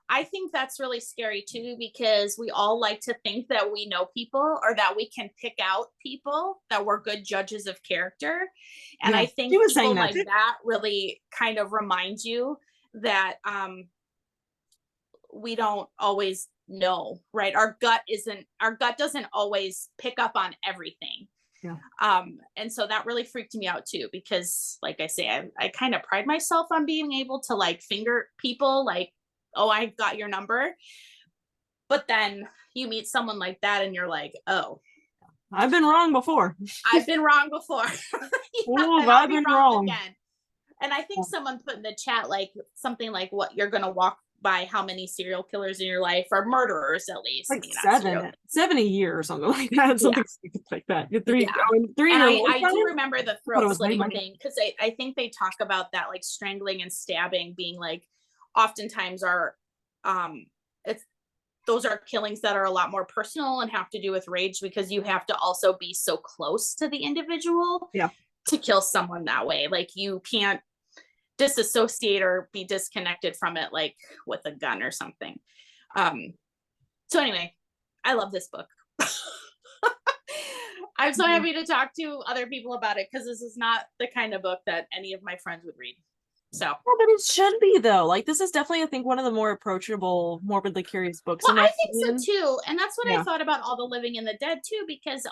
I think that's really scary too, because we all like to think that we know people, or that we can pick out people, that we're good judges of character. And I think people like that really kind of remind you that we don't always know, right? Our gut doesn't always pick up on everything. Yeah. And so that really freaked me out too, because like I say, I kind of pride myself on being able to like finger people, like, oh, I got your number. But then you meet someone like that and you're like, oh, I've been wrong before. I've been wrong before. I've been wrong again. And I think someone put in the chat, like something like, what, you're going to walk by how many serial killers in your life, or murderers at least, like 70 years or something like that, something like that. Three and I do remember the throat slitting thing, because I think they talk about that, like strangling and stabbing being like oftentimes are those are killings that are a lot more personal and have to do with rage, because you have to also be so close to the individual to kill someone that way. Like you can't disassociate or be disconnected from it, like with a gun or something. So anyway, I love this book. I'm so happy to talk to other people about it, because this is not the kind of book that any of my friends would read. So yeah, but it should be though. Like this is definitely, I think, one of the more approachable, morbidly curious books. Well, I think so too. And that's what I thought about All the Living and the Dead too, because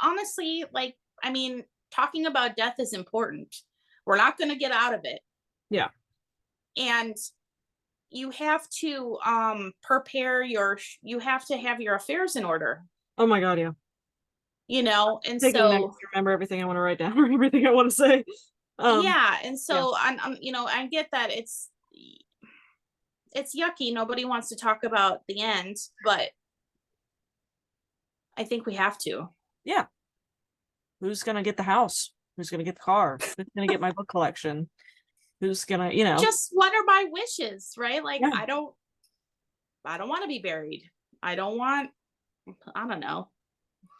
honestly, like, I mean, talking about death is important. We're not going to get out of it. Yeah. And you have to you have to have your affairs in order. Oh my God, yeah. You know, and so remember everything I want to write down, or everything I want to say. Yeah, and so I'm you know, I get that it's yucky. Nobody wants to talk about the end, but I think we have to. Yeah. Who's gonna get the house? Who's gonna get the car? Who's gonna get my book collection? Who's gonna, just what are my wishes, right? Like, yeah. I don't want to be buried. I don't know.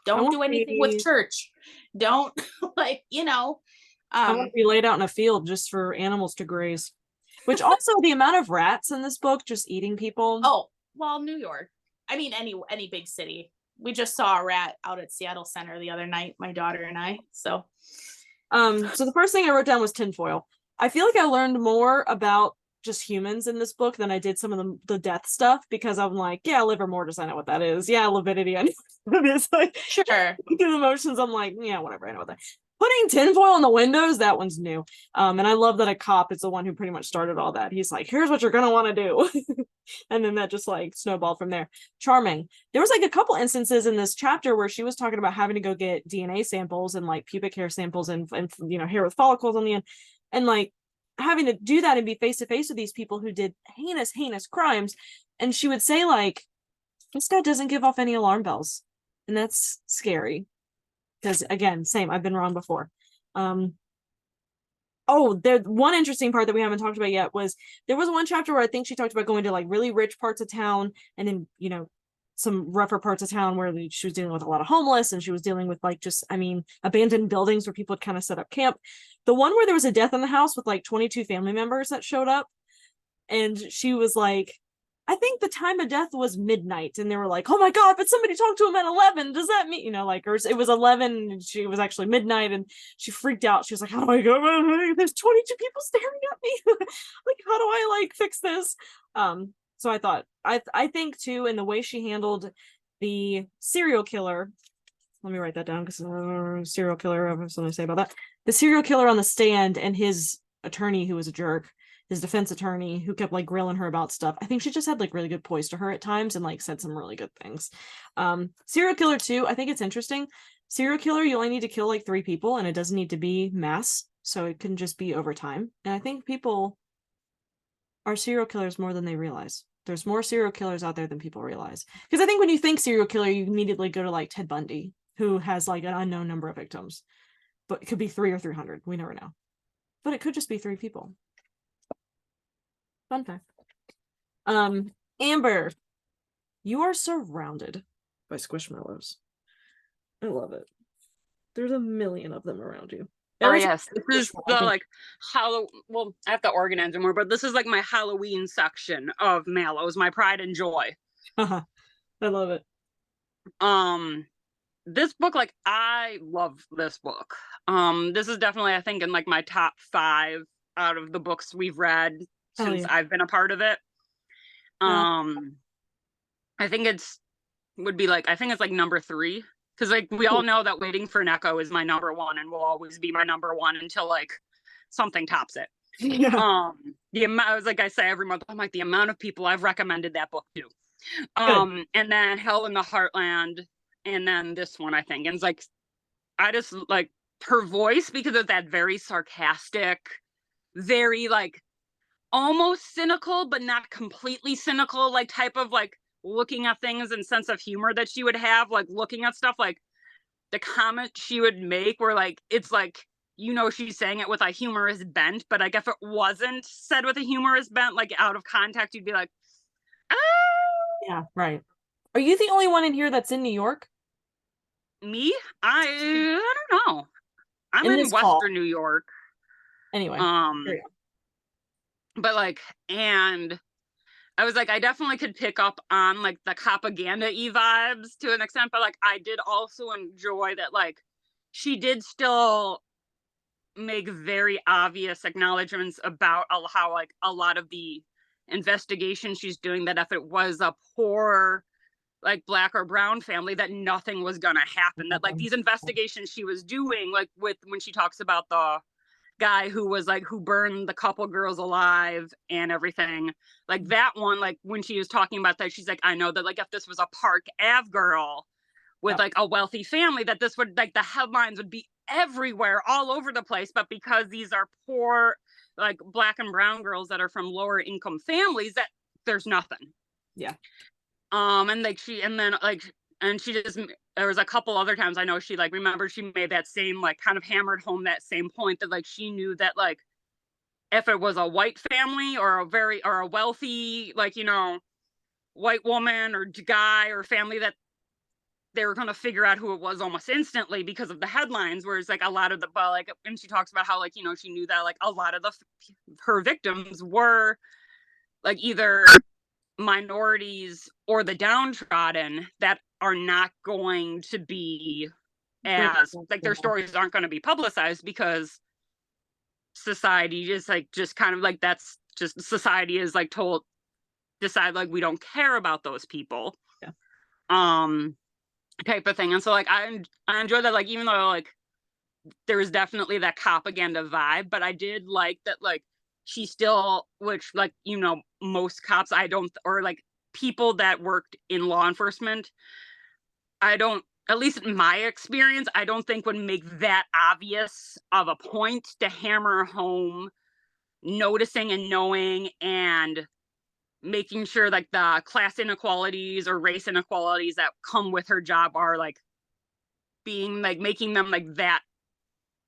Don't do anything with church. Don't like, I want to be laid out in a field just for animals to graze. Which also the amount of rats in this book just eating people. Oh, well, New York. I mean, any big city. We just saw a rat out at Seattle Center the other night, my daughter and I. So the first thing I wrote down was tinfoil. I feel like I learned more about just humans in this book than I did some of the death stuff, because I'm like, yeah, livor mortis, I know what that is. Yeah, lividity, I know what it is. Like, sure. Through the motions, I'm like, yeah, whatever, I know what that is. Putting tinfoil in the windows, that one's new. And I love that a cop is the one who pretty much started all that. He's like, here's what you're gonna want to do. And then that just like snowballed from there. Charming. There was like a couple instances in this chapter where she was talking about having to go get DNA samples and like pubic hair samples and hair with follicles on the end, and like having to do that and be face to face with these people who did heinous crimes. And she would say, like, this guy doesn't give off any alarm bells, and that's scary. Because again, same, I've been wrong before. There one interesting part that we haven't talked about yet was there was one chapter where I think she talked about going to like really rich parts of town, and then some rougher parts of town where she was dealing with a lot of homeless, and she was dealing with like abandoned buildings where people had kind of set up camp. The one where there was a death in the house with like 22 family members that showed up, and she was like, I think the time of death was midnight, and they were like, oh my god, but somebody talked to him at 11, does that mean, or it was 11 and she was actually midnight, and she freaked out. She was like, how do I go, there's 22 people staring at me. Like, how do I like fix this? So I thought, I think too, in the way she handled the serial killer, let me write that down because serial killer, I have something to say about that. The serial killer on the stand and his attorney who was a jerk, his defense attorney who kept like grilling her about stuff. I think she just had like really good poise to her at times and like said some really good things. Serial killer too, I think it's interesting. Serial killer, you only need to kill like 3 people, and it doesn't need to be mass, so it can just be over time. And I think people are serial killers more than they realize. There's more serial killers out there than people realize. Because I think when you think serial killer, you immediately go to like Ted Bundy, who has like an unknown number of victims. But it could be 3 or 300. We never know. But it could just be 3 people. Fun fact. Amber, you are surrounded by squishmallows. I love it. There's a million of them around you. Oh yes, this is the like well, I have to organize them more, but this is like my Halloween section of mallows, my pride and joy. I love it. This book, like, I love this book. This is definitely, I think, in like my top 5 out of the books we've read since I've been a part of it. I think it's like number 3, because like we all know that Waiting for Neko is my number 1 and will always be my number 1 until like something tops it. Yeah. The amount, like I say every month, I'm like, the amount of people I've recommended that book to. And then Hell in the Heartland, and then this one, I think. And it's like, I just like her voice because of that very sarcastic, very like almost cynical, but not completely cynical, like type of like looking at things and sense of humor that she would have, like looking at stuff, like the comments she would make were like, it's like, she's saying it with a humorous bent, but like if it wasn't said with a humorous bent, like out of context, you'd be like, ah. Yeah, right. Are you the only one in here that's in New York? Me? I don't know. I'm in Western New York. Anyway. But like, and I was like, I definitely could pick up on like the propaganda-y vibes to an extent, but like I did also enjoy that like she did still make very obvious acknowledgments about how like a lot of the investigation she's doing, that if it was a poor like Black or brown family, that nothing was gonna happen, that like these investigations she was doing, like with when she talks about the guy who was like who burned the couple girls alive and everything, like that one, like when she was talking about that, she's like, I know that like if this was a Park Ave girl with like a wealthy family, that this would like the headlines would be everywhere, all over the place, but because these are poor, like Black and brown girls that are from lower income families, that there's nothing. Yeah. And like and she just, there was a couple other times I know she like remembered she made that same like kind of hammered home that same point that like she knew that like if it was a white family or a wealthy, like, you know, white woman or guy or family, that they were going to figure out who it was almost instantly because of the headlines. Whereas like a lot of the, but like, and she talks about how like, you know, she knew that like a lot of her victims were like either minorities or the downtrodden that are not going to be as like their stories aren't going to be publicized because society is like just kind of like that's just society is like decide like we don't care about those people. Yeah. Type of thing. And so like I enjoy that, like even though like there was definitely that propaganda vibe, but I did like that like she still, which like, you know, most cops or like people that worked in law enforcement, I don't, at least in my experience, I don't think would make that obvious of a point to hammer home noticing and knowing and making sure like the class inequalities or race inequalities that come with her job are like being like making them like that,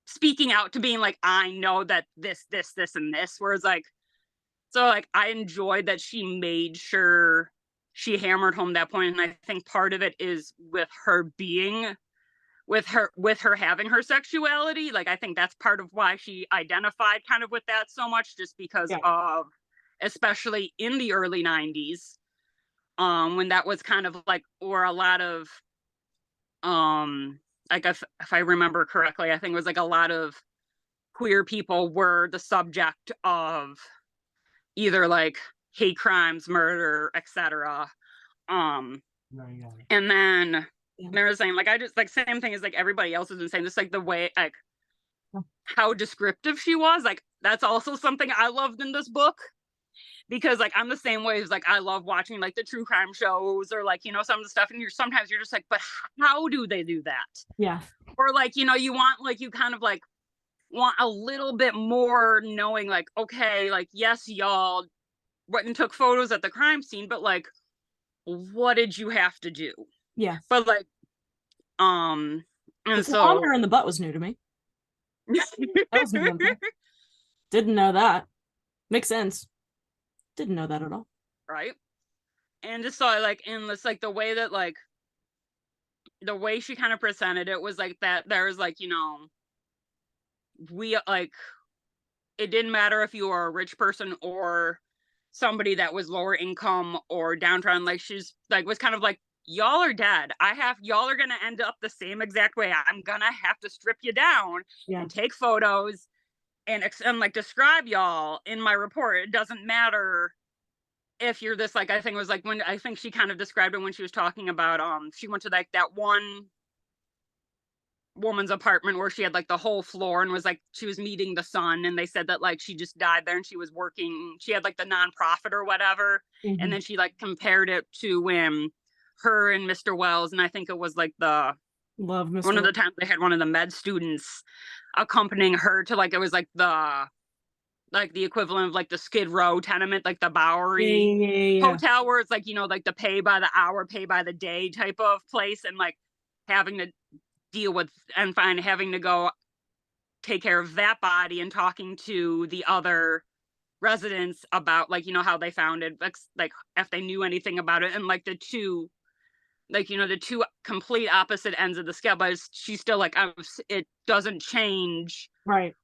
speaking out to being like, I know that this and this, whereas like, so like I enjoyed that she made sure she hammered home that point. And I think part of it is with her having her sexuality. Like I think that's part of why she identified kind of with that so much, just because of, especially in the early 90s, when that was kind of like, or a lot of like if I remember correctly, I think it was like a lot of queer people were the subject of either like hate crimes, murder, etc. And then they're saying like I just like same thing as like everybody else has been saying, just like the way like how descriptive she was, like that's also something I loved in this book, because like I'm the same way as like I love watching like the true crime shows or like, you know, some of the stuff, and sometimes you're just like, but how do they do that? Yeah. Or like, you know, you want like, you kind of like want a little bit more knowing, like, okay, like yes, y'all went and took photos at the crime scene, but like what did you have to do? Yeah. But like and the so on her in the butt was new to me. That was new. Didn't know that. Makes sense. Didn't know that at all. Right. And just so I like, in this like the way that like the way she kind of presented it was like that there's like, you know, we like it didn't matter if you were a rich person or somebody that was lower income or downtrodden, like she's like was kind of like, y'all are dead. Y'all are gonna end up the same exact way. I'm gonna have to strip you down and take photos and like describe y'all in my report. It doesn't matter if you're this, like I think it was like when I think she kind of described it when she was talking about she went to like that one woman's apartment where she had like the whole floor and was like she was meeting the son, and they said that like she just died there and she was working, she had like the nonprofit or whatever. And then she like compared it to her and Mr. Wells, and I think it was like the love Mr. one of the times they had one of the med students accompanying her to like, it was like the equivalent of like the Skid Row tenement, like the Bowery hotel, where it's like, you know, like the pay by the hour, pay by the day type of place, and like having to deal with and having to go take care of that body and talking to the other residents about like, you know, how they found it, like if they knew anything about it, and like the two, like, you know, the two complete opposite ends of the scale, but she's still like, it doesn't change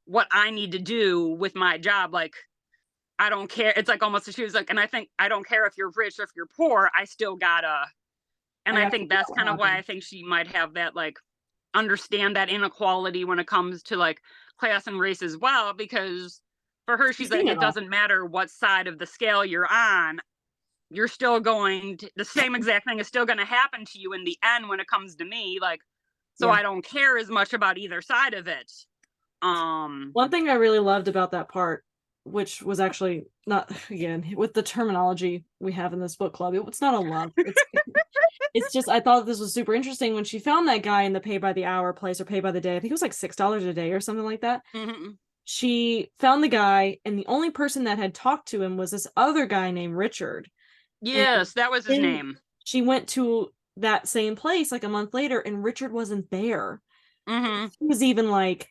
what I need to do with my job. Like, I don't care. It's like almost, she was like, and I think I don't care if you're rich or if you're poor, I still gotta, and I think that's kind of why I think she might have that, like, understand that inequality when it comes to like class and race as well, because for her, she's like, it doesn't matter what side of the scale you're on, you're still going to, the same exact thing is still going to happen to you in the end when it comes to me. Like, so I don't care as much about either side of it. One thing I really loved about that part, which was actually not, again, with the terminology we have in this book club, it's not a love. it's just, I thought this was super interesting when she found that guy in the pay by the hour place, or pay by the day. I think it was like $6 a day or something like that. Mm-hmm. She found the guy, and the only person that had talked to him was this other guy named Richard. Yes, that was his name. She went to that same place like a month later, and Richard wasn't there. Mm-hmm. He was even like,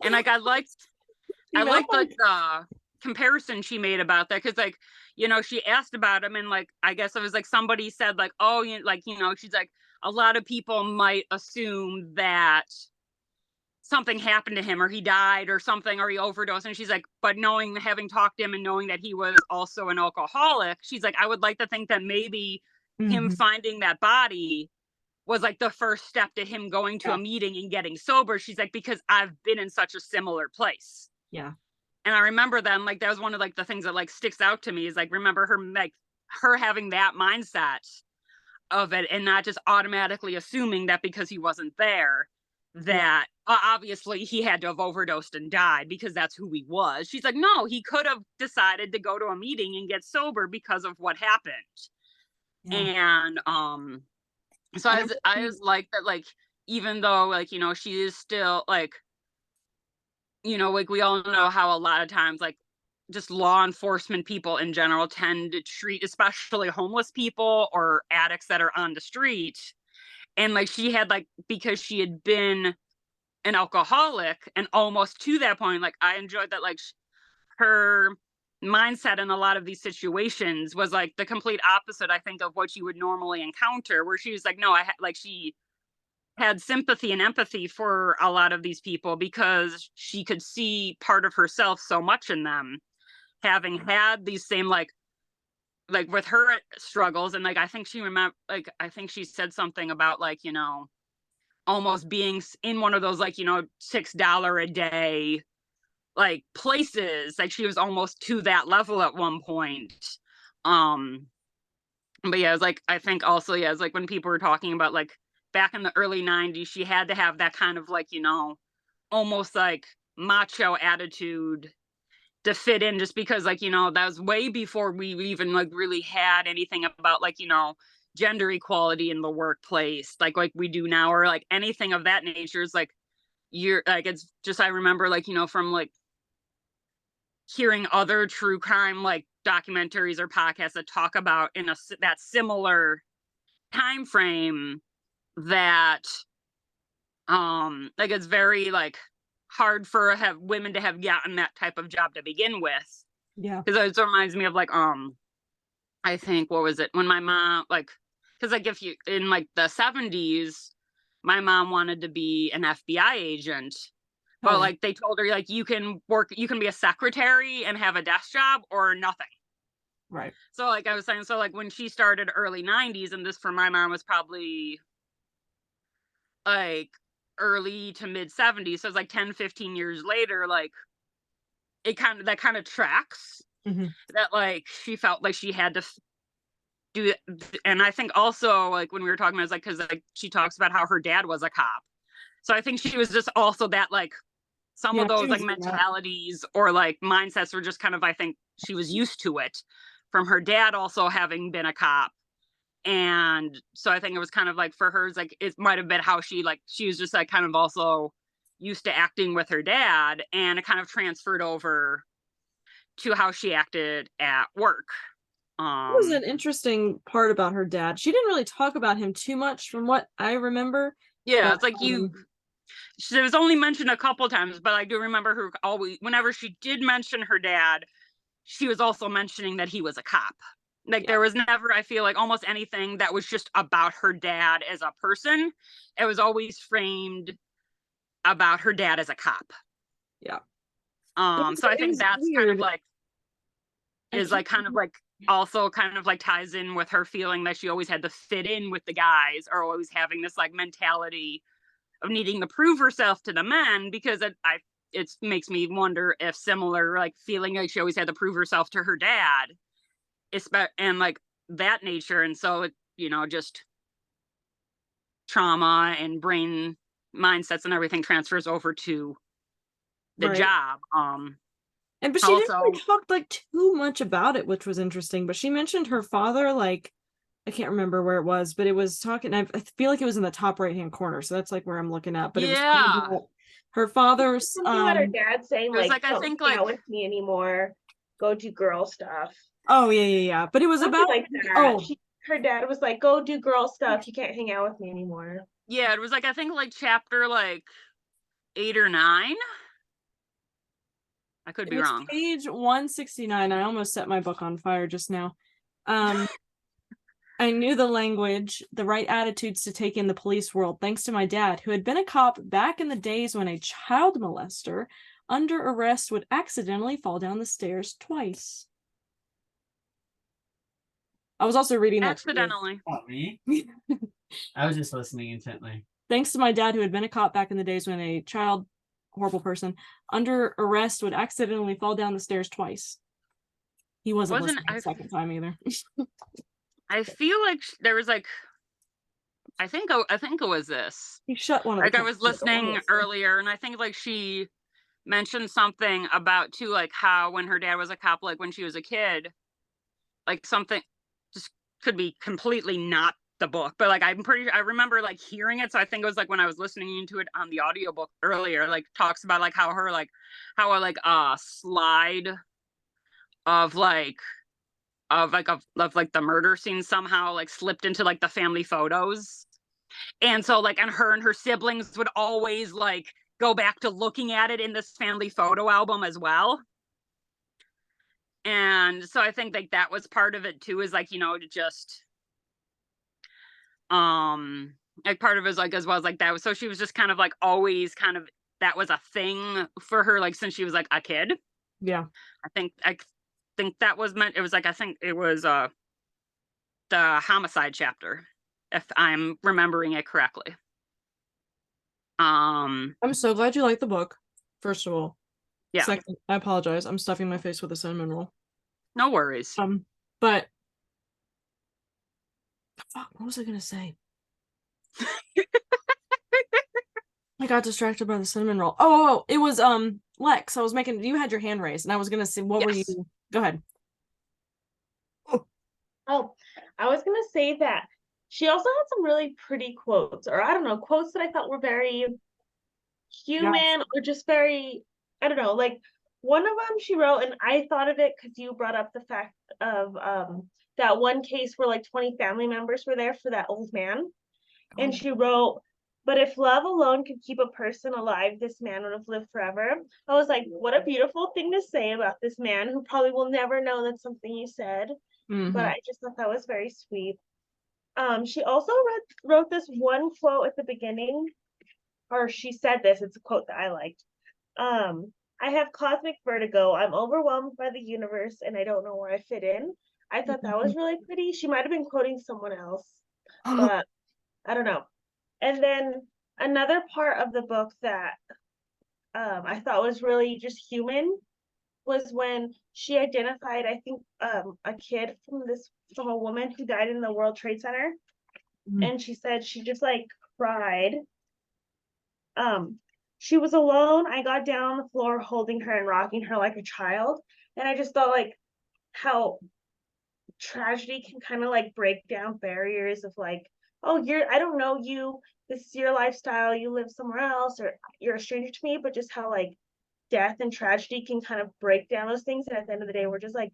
and like I liked like the comparison she made about that, because like, you know, she asked about him, and like I guess it was like somebody said like, oh, you like, you know, she's like, a lot of people might assume that something happened to him, or he died or something, or he overdosed, and she's like, but knowing, having talked to him and knowing that he was also an alcoholic, she's like, I would like to think that maybe him finding that body was like the first step to him going to a meeting and getting sober. She's like, because I've been in such a similar place. Yeah. And I remember then, like, that was one of like the things that like sticks out to me, is like, remember her, like her having that mindset of it, and not just automatically assuming that because he wasn't there, that obviously he had to have overdosed and died because that's who he was. She's like, no, he could have decided to go to a meeting and get sober because of what happened. And so I was like that, like, even though like, you know, she is still like, you know, like we all know how a lot of times like just law enforcement people in general tend to treat especially homeless people or addicts that are on the street. And like she had like, because she had been an alcoholic and almost to that point, like I enjoyed that, like her mindset in a lot of these situations was like the complete opposite, I think, of what you would normally encounter, where she was like, no, like she had sympathy and empathy for a lot of these people because she could see part of herself so much in them, having had these same like with her struggles. And like I think she remember, like I think she said something about like, you know, almost being in one of those like, you know, $6 a day like places, like she was almost to that level at one point. But yeah, it was like, I think also, yeah, it's like when people were talking about like back in the early 90s, she had to have that kind of like, you know, almost like macho attitude to fit in, just because like, you know, that was way before we even like really had anything about like, you know, gender equality in the workplace, like we do now, or like anything of that nature. Is like, you're like, it's just, I remember like, you know, from like hearing other true crime like documentaries or podcasts that talk about in that similar time frame, that like it's very like hard for women to have gotten that type of job to begin with. Yeah, because it reminds me of like I think, what was it, when my mom, like, because like if you in like the 70s, my mom wanted to be an FBI agent. But like they told her like, you can be a secretary and have a desk job or nothing. Right. So like I was saying, so like when she started early 90s, and this for my mom was probably like early to mid 70s. So it's like 10-15 years later, like that kind of tracks, that like she felt like she had to do it. And I think also like when we were talking, I was like, because like she talks about how her dad was a cop. So I think she was just also that like, some of those like mentalities or like mindsets were just kind of, I think she was used to it from her dad also having been a cop. And so I think it was kind of like for her, like it might have been how she was just like kind of also used to acting with her dad, and it kind of transferred over to how she acted at work. That was an interesting part about her dad. She didn't really talk about him too much from what I remember. Yeah, but, it's like it was only mentioned a couple times, but I do remember her always, whenever she did mention her dad, she was also mentioning that he was a cop. Like there was never, I feel like, almost anything that was just about her dad as a person. It was always framed about her dad as a cop. Yeah. So I think that's weird. Kind of like is like kind of like also kind of like ties in with her feeling that she always had to fit in with the guys, or always having this like mentality of needing to prove herself to the men, because it makes me wonder if similar like feeling like she always had to prove herself to her dad, and like that nature. And so it, you know, just trauma and brain mindsets and everything transfers over to the job. But she didn't really talk like too much about it, which was interesting. But she mentioned her father like I can't remember where it was, but it was talking. I feel like it was in the top right hand corner, so that's like where I'm looking at. But it was her father's. Something about her dad saying it was like, I "Don't think hang like out with me anymore. Go do girl stuff." Oh yeah. But it was Something about like that. oh Her dad was like, "Go do girl stuff. You can't hang out with me anymore." yeah, it was like I think like chapter like 8 or 9. I could be wrong. Page 169. I almost set my book on fire just now. I knew the language, the right attitudes to take in the police world, thanks to my dad, who had been a cop back in the days when a child molester under arrest would accidentally fall down the stairs twice. I was also reading that accidentally. Not me. I was just listening intently. Thanks to my dad, who had been a cop back in the days when a child, horrible person, under arrest would accidentally fall down the stairs twice. He wasn't listening the second time either. I feel like there was like, I think it was this. He shut one of like I was listening earlier, and I think like she mentioned something about too, like how when her dad was a cop, like when she was a kid, like something just could be completely not the book, but like I remember like hearing it, so I think it was like when I was listening to it on the audiobook earlier, like talks about like how a slide of the murder scene somehow like slipped into like the family photos, and so like and her siblings would always like go back to looking at it in this family photo album as well. And so I think like that was part of it too, is like, to just like part of it is like as well as like that was, so she was just kind of like always kind of, that was a thing for her like since she was like a kid. Yeah, I think that was meant, it was like I think it was the homicide chapter, if I'm remembering it correctly. I'm so glad you liked the book, first of all. Yeah. Second, I apologize, I'm stuffing my face with a cinnamon roll. No worries. But fuck, what was I gonna say? I got distracted by the cinnamon roll. Oh, it was Lex. I was making, you had your hand raised, and I was gonna say, what were you? Go ahead. Oh, I was gonna say that she also had some really pretty quotes, or I don't know, quotes that I thought were very human, or just very, I don't know, like one of them she wrote, and I thought of it because you brought up the fact of that one case where like 20 family members were there for that old man. And she wrote, "But if love alone could keep a person alive, this man would have lived forever." I was like, what a beautiful thing to say about this man who probably will never know that's something you said. But I just thought that was very sweet. She also wrote this one quote at the beginning, or she said this, it's a quote that I liked. "I have cosmic vertigo. I'm overwhelmed by the universe and I don't know where I fit in." I thought that was really pretty. She might have been quoting someone else, but I don't know. And then another part of the book that I thought was really just human was when she identified, I think, a kid from a woman who died in the World Trade Center. And she said she just like cried. She was alone. I got down on the floor holding her and rocking her like a child. And I just thought like how tragedy can kind of like break down barriers of like, oh, I don't know you, this is your lifestyle, you live somewhere else, or you're a stranger to me, but just how like death and tragedy can kind of break down those things. And at the end of the day, we're just like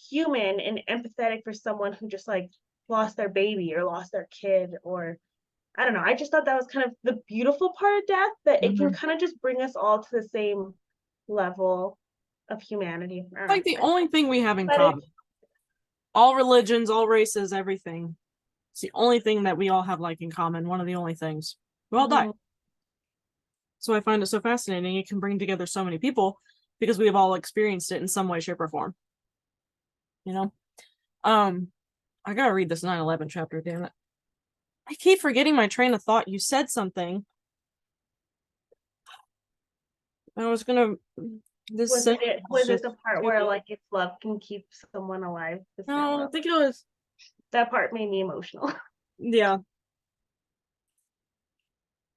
human and empathetic for someone who just like lost their baby or lost their kid, or I don't know. I just thought that was kind of the beautiful part of death, that it can kind of just bring us all to the same level of humanity. Like the only thing we have in common. All religions, all races, everything. It's the only thing that we all have like in common. One of the only things. We all die. So I find it so fascinating. It can bring together so many people because we have all experienced it in some way, shape, or form. I gotta read this 9/11 chapter, damn it. I keep forgetting my train of thought. You said something. I was gonna. Was it the part where like if love can keep someone alive? No, I think it was. That part made me emotional. Yeah.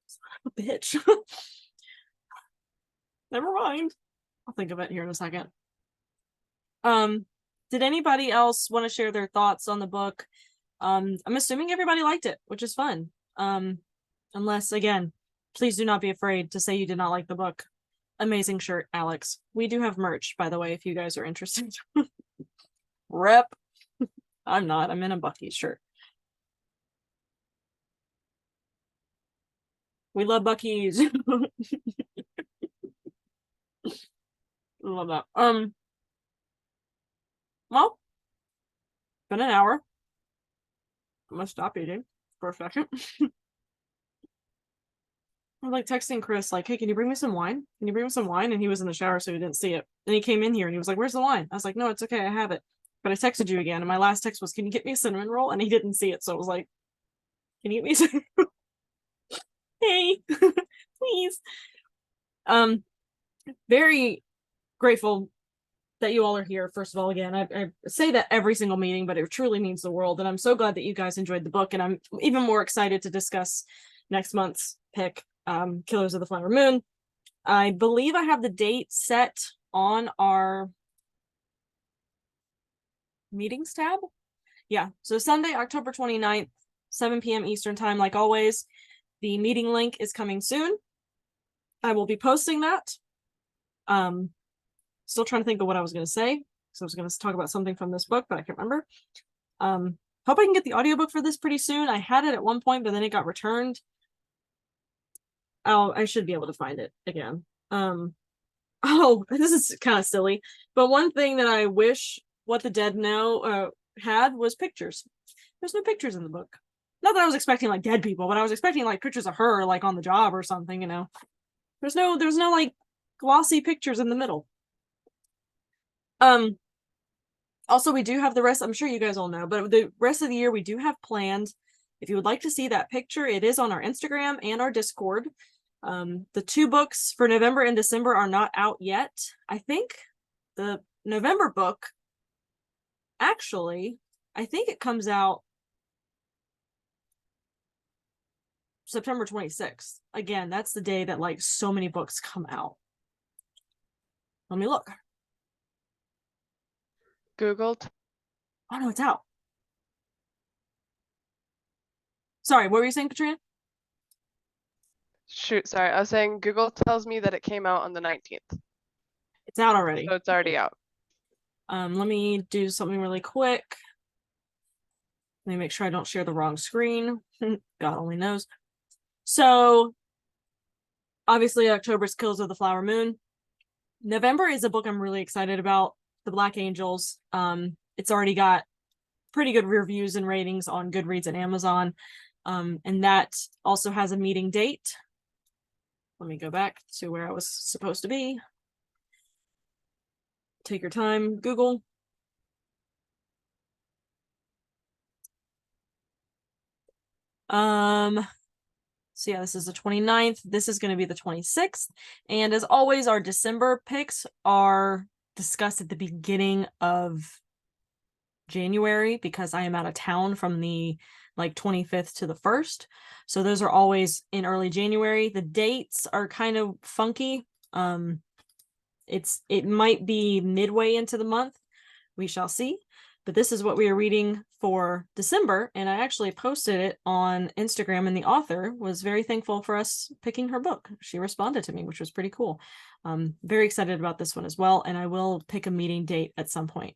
Son of a bitch. Never mind. I'll think of it here in a second. Did anybody else want to share their thoughts on the book? I'm assuming everybody liked it, which is fun. Unless, again, please do not be afraid to say you did not like the book. Amazing shirt, Alex. We do have merch, by the way, if you guys are interested. Rep. I'm not. I'm in a Bucky shirt. We love Bucky's. Love that. Well, been an hour. I'm gonna stop eating for a second. I'm like texting Chris, like, hey, can you bring me some wine? Can you bring me some wine? And he was in the shower, so he didn't see it. And he came in here and he was like, where's the wine? I was like, no, it's okay, I have it. But I texted you again, and my last text was, can you get me a cinnamon roll? And he didn't see it, so I was like, can you get me a cinnamon roll? Hey, please. Very grateful that you all are here. First of all, again, I say that every single meeting, but it truly means the world. And I'm so glad that you guys enjoyed the book. And I'm even more excited to discuss next month's pick, Killers of the Flower Moon. I believe I have the date set on our meetings tab. Yeah, so Sunday, October 29th, 7 p.m. Eastern time, like always. The meeting link is coming soon. I will be posting that. Still trying to think of what I was going to say. So I was going to talk about something from this book, but I can't remember. Hope I can get the audiobook for this pretty soon. I had it at one point, but then it got returned. Oh, I should be able to find it again. Oh, this is kind of silly, but one thing that I wish What the Dead Know had was pictures. There's no pictures in the book. Not that I was expecting like dead people, but I was expecting like pictures of her like on the job or something, you know. There's no like glossy pictures in the middle. Also, we do have the rest, I'm sure you guys all know, but the rest of the year we do have planned. If you would like to see that picture, it is on our Instagram and our Discord. The 2 books for November and December are not out yet. I think the November book, actually, I think it comes out September 26th. Again, that's the day that like so many books come out. Let me look. Googled. Oh no, it's out. Sorry, what were you saying, Katrina? Shoot, sorry. I was saying Google tells me that it came out on the 19th. It's out already. So it's already out. Let me do something really quick. Let me make sure I don't share the wrong screen. God only knows. So, obviously, October's Killers of the Flower Moon. November is a book I'm really excited about, The Black Angels. It's already got pretty good reviews and ratings on Goodreads and Amazon. And that also has a meeting date. Let me go back to where I was supposed to be. Take your time, Google. So yeah, this is the 29th. This is going to be the 26th. And as always, our December picks are discussed at the beginning of January because I am out of town from the like 25th to the 1st. So those are always in early January. The dates are kind of funky. It might be midway into the month. We shall see. But this is what we are reading for December, and I actually posted it on Instagram, and the author was very thankful for us picking her book. She responded to me, which was pretty cool. Very excited about this one as well, and I will pick a meeting date at some point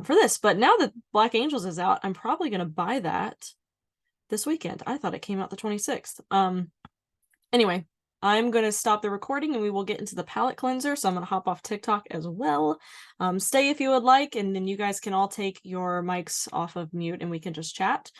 for this. But now that Black Angels is out, I'm probably going to buy that this weekend. I thought it came out the 26th. Anyway, I'm going to stop the recording and we will get into the palette cleanser. So I'm going to hop off TikTok as well. Stay if you would like, and then you guys can all take your mics off of mute and we can just chat.